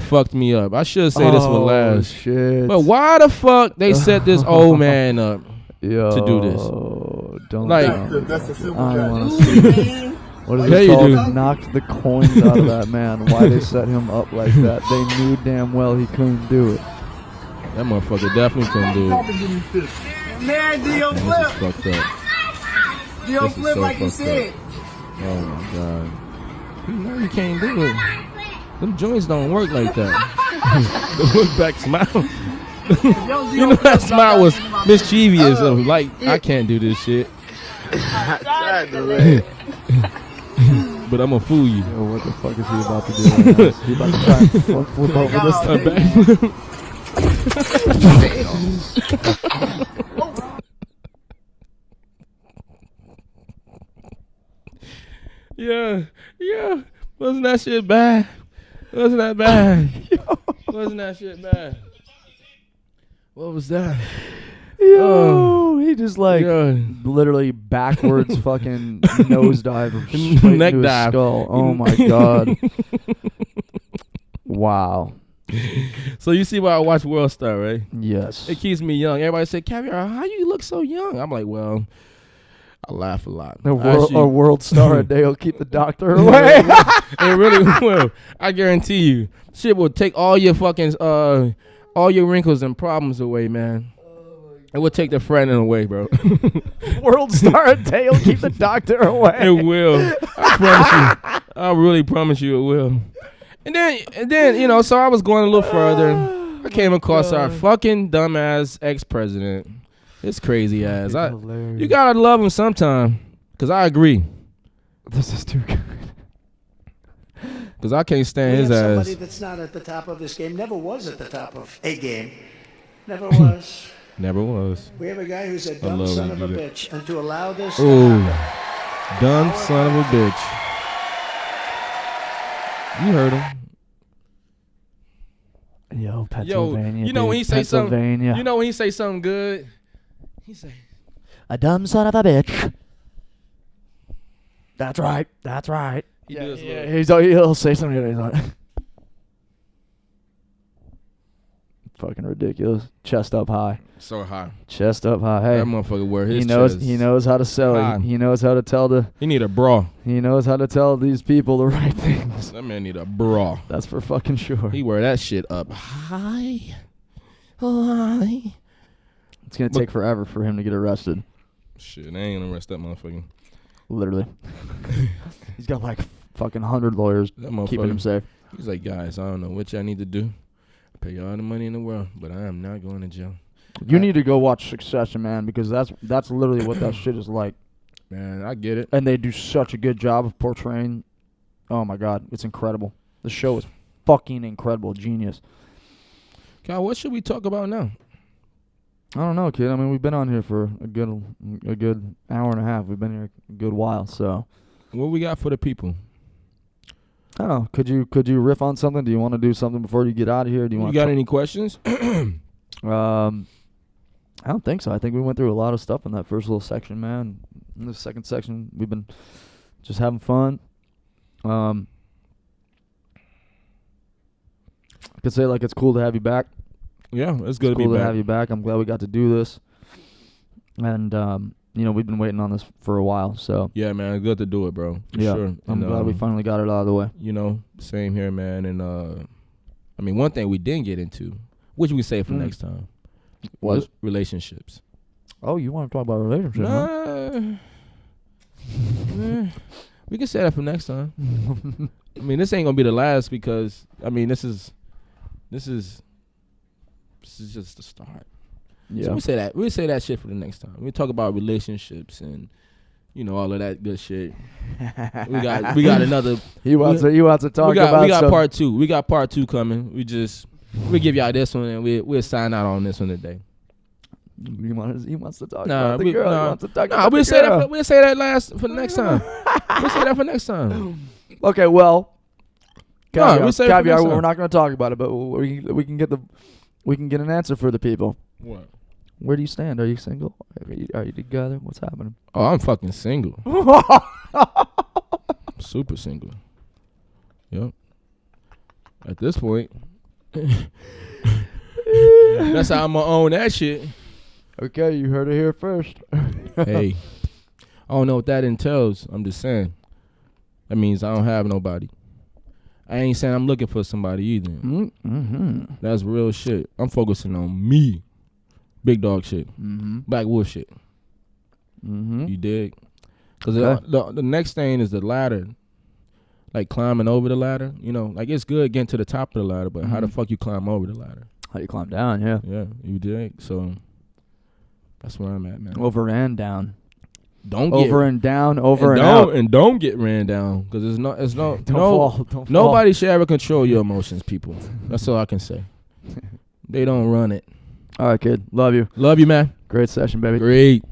[SPEAKER 2] fucked me up. I should say this would last.
[SPEAKER 1] Shit.
[SPEAKER 2] But why the fuck they set this old man up
[SPEAKER 1] Yo,
[SPEAKER 2] to do this?
[SPEAKER 1] Don't.
[SPEAKER 2] Like,
[SPEAKER 1] I don't want to see. What is
[SPEAKER 2] Yeah,
[SPEAKER 1] it
[SPEAKER 2] you
[SPEAKER 1] called?
[SPEAKER 2] do.
[SPEAKER 1] Knocked the coins out of that man. Why they set him up like that? They knew damn well he couldn't do it.
[SPEAKER 2] that motherfucker definitely couldn't do it.
[SPEAKER 6] Man, do your
[SPEAKER 2] Man,
[SPEAKER 6] flip.
[SPEAKER 2] this is fucked up.
[SPEAKER 6] Do your
[SPEAKER 2] This is
[SPEAKER 6] flip
[SPEAKER 2] so
[SPEAKER 6] like you
[SPEAKER 2] fucked
[SPEAKER 6] said.
[SPEAKER 2] Oh my god. You know you can't do it. Them joints don't work like that. The look back smile. You know that smile was mischievous. Of like, I can't do this shit. But I'm gonna fool you.
[SPEAKER 1] Yo, what the fuck is he about to do right now? He about to try and flip over this
[SPEAKER 2] A
[SPEAKER 1] thing.
[SPEAKER 2] backflip. Yeah. Wasn't that shit bad? Wasn't that bad? Wasn't that shit bad? What was that?
[SPEAKER 1] Yo, he just like
[SPEAKER 2] Yo.
[SPEAKER 1] literally backwards fucking nosedive straight
[SPEAKER 2] Neck
[SPEAKER 1] into his
[SPEAKER 2] dive.
[SPEAKER 1] skull. Oh my god. Wow.
[SPEAKER 2] So you see why I watch World Star, right?
[SPEAKER 1] Yes.
[SPEAKER 2] It keeps me young. Everybody say, Cavier, how you look so young? I'm like, well, I laugh a lot.
[SPEAKER 1] A world star a day will keep the doctor
[SPEAKER 2] Actually-
[SPEAKER 1] away.
[SPEAKER 2] It really will. I guarantee you. Shit will take all your fucking all your wrinkles and problems away, man. It will take the fretting away, bro.
[SPEAKER 1] World star a day will keep the doctor away.
[SPEAKER 2] It will. I promise you. I really promise you it will. And then, you know, so I was going a little further. I came across our fucking dumbass ex-president. His crazy ass. You gotta love him sometime. Cause I agree.
[SPEAKER 1] This is too good.
[SPEAKER 2] Cause I can't stand
[SPEAKER 8] We
[SPEAKER 2] his
[SPEAKER 8] have somebody
[SPEAKER 2] ass.
[SPEAKER 8] that's not at the top of this game, never was at the top of a game. Never was.
[SPEAKER 2] Never was.
[SPEAKER 8] We have a guy who's a dumb
[SPEAKER 2] love
[SPEAKER 8] son
[SPEAKER 2] when
[SPEAKER 8] of
[SPEAKER 2] you
[SPEAKER 8] a
[SPEAKER 2] do that.
[SPEAKER 8] bitch. And to allow this to
[SPEAKER 2] Ooh.
[SPEAKER 8] happen,
[SPEAKER 2] Dumb son of a bitch. You heard him.
[SPEAKER 1] Yo, Pennsylvania.
[SPEAKER 2] You know when he say something.
[SPEAKER 1] Pennsylvania.
[SPEAKER 2] You know when he say something good. He say,
[SPEAKER 1] A dumb son of a bitch. That's right. That's right.
[SPEAKER 2] He do his
[SPEAKER 1] He'll say something. He's like, fucking ridiculous. Chest up high.
[SPEAKER 2] so high.
[SPEAKER 1] Chest up high. Hey,
[SPEAKER 2] That motherfucker wear his chest.
[SPEAKER 1] he knows how to sell
[SPEAKER 2] high.
[SPEAKER 1] it. He knows how to tell
[SPEAKER 2] He need a bra.
[SPEAKER 1] he knows how to tell these people the right things.
[SPEAKER 2] That man need a bra.
[SPEAKER 1] That's for fucking sure.
[SPEAKER 2] He wear that shit up high. High.
[SPEAKER 1] It's gonna take forever for him to get arrested.
[SPEAKER 2] Shit, they ain't gonna arrest that motherfucker.
[SPEAKER 1] Literally. He's got like fucking 100 lawyers
[SPEAKER 2] That motherfucker.
[SPEAKER 1] keeping him safe.
[SPEAKER 2] He's like, guys, I don't know what y'all need to do. Pay you all the money in the world, but I am not going to jail.
[SPEAKER 1] You need to go watch Succession, man, because that's literally what that shit is like.
[SPEAKER 2] Man, I get it.
[SPEAKER 1] And they do such a good job of portraying. Oh my god, it's incredible. The show is fucking incredible, genius.
[SPEAKER 2] Kyle, what should we talk about now?
[SPEAKER 1] I don't know, kid. I mean, we've been on here for a good hour and a half. We've been here a good while, so
[SPEAKER 2] What we got for the people?
[SPEAKER 1] I don't know. Could you riff on something? Do you want to do something before you get out of here? Do you
[SPEAKER 2] You
[SPEAKER 1] want?
[SPEAKER 2] got any questions?
[SPEAKER 1] I don't think so. I think we went through a lot of stuff in that first little section, man. In the second section, we've been just having fun. I could say like it's cool to have you back.
[SPEAKER 2] Yeah, it's good
[SPEAKER 1] It's
[SPEAKER 2] to
[SPEAKER 1] cool
[SPEAKER 2] be
[SPEAKER 1] to
[SPEAKER 2] back.
[SPEAKER 1] have you back. I'm glad we got to do this. And we've been waiting on this for a while. So
[SPEAKER 2] Yeah, man, good to do it, bro. For
[SPEAKER 1] yeah,
[SPEAKER 2] sure.
[SPEAKER 1] I'm glad we finally got it out of the way.
[SPEAKER 2] Same here, man. And one thing we didn't get into, which we say for next time, was relationships.
[SPEAKER 1] Oh, you want to talk about relationships? Huh?
[SPEAKER 2] We can say that for next time. This ain't gonna be the last because this is just the start.
[SPEAKER 1] Yeah.
[SPEAKER 2] So we say that shit for the next time. We talk about relationships and all of that good shit. we got another.
[SPEAKER 1] He wants to talk about.
[SPEAKER 2] We got part 2. We got part 2 coming. We give y'all this one and we'll sign out on this one today.
[SPEAKER 1] He wants to talk about the girl. He wants to talk about
[SPEAKER 2] we'll
[SPEAKER 1] the girl.
[SPEAKER 2] We'll say that last for next time. We'll say that for next time.
[SPEAKER 1] Okay, well, Caviar,
[SPEAKER 2] we'll say it for next time.
[SPEAKER 1] we're not going to talk about it, but we can get an answer for the people.
[SPEAKER 2] What?
[SPEAKER 1] Where do you stand? Are you single? Are you together? What's happening?
[SPEAKER 2] Oh, I'm fucking single. Super single. Yep. At this point, that's how I'm gonna own that shit.
[SPEAKER 1] Okay, you heard it here first.
[SPEAKER 2] Hey, I don't know what that entails. I'm just saying. That means I don't have nobody. I ain't saying I'm looking for somebody either.
[SPEAKER 1] Mm-hmm.
[SPEAKER 2] That's real shit. I'm focusing on me. Big dog shit.
[SPEAKER 1] Mm-hmm.
[SPEAKER 2] Black wolf shit.
[SPEAKER 1] Mm-hmm.
[SPEAKER 2] You dig? Because
[SPEAKER 1] Okay.
[SPEAKER 2] the next thing is the ladder. Like climbing over the ladder. Like it's good getting to the top of the ladder, but how the fuck you climb over the ladder?
[SPEAKER 1] How you climb down, yeah.
[SPEAKER 2] Yeah, you dig? So that's where I'm at, man.
[SPEAKER 1] Over and down.
[SPEAKER 2] Don't
[SPEAKER 1] Over
[SPEAKER 2] get,
[SPEAKER 1] and down, over and
[SPEAKER 2] don't,
[SPEAKER 1] out.
[SPEAKER 2] and don't get ran down because it's no
[SPEAKER 1] Don't fall.
[SPEAKER 2] nobody should ever control your emotions, people. That's all I can say. They don't run it.
[SPEAKER 1] All right, kid. Love you.
[SPEAKER 2] Love you, man.
[SPEAKER 1] Great session, baby.
[SPEAKER 2] Great.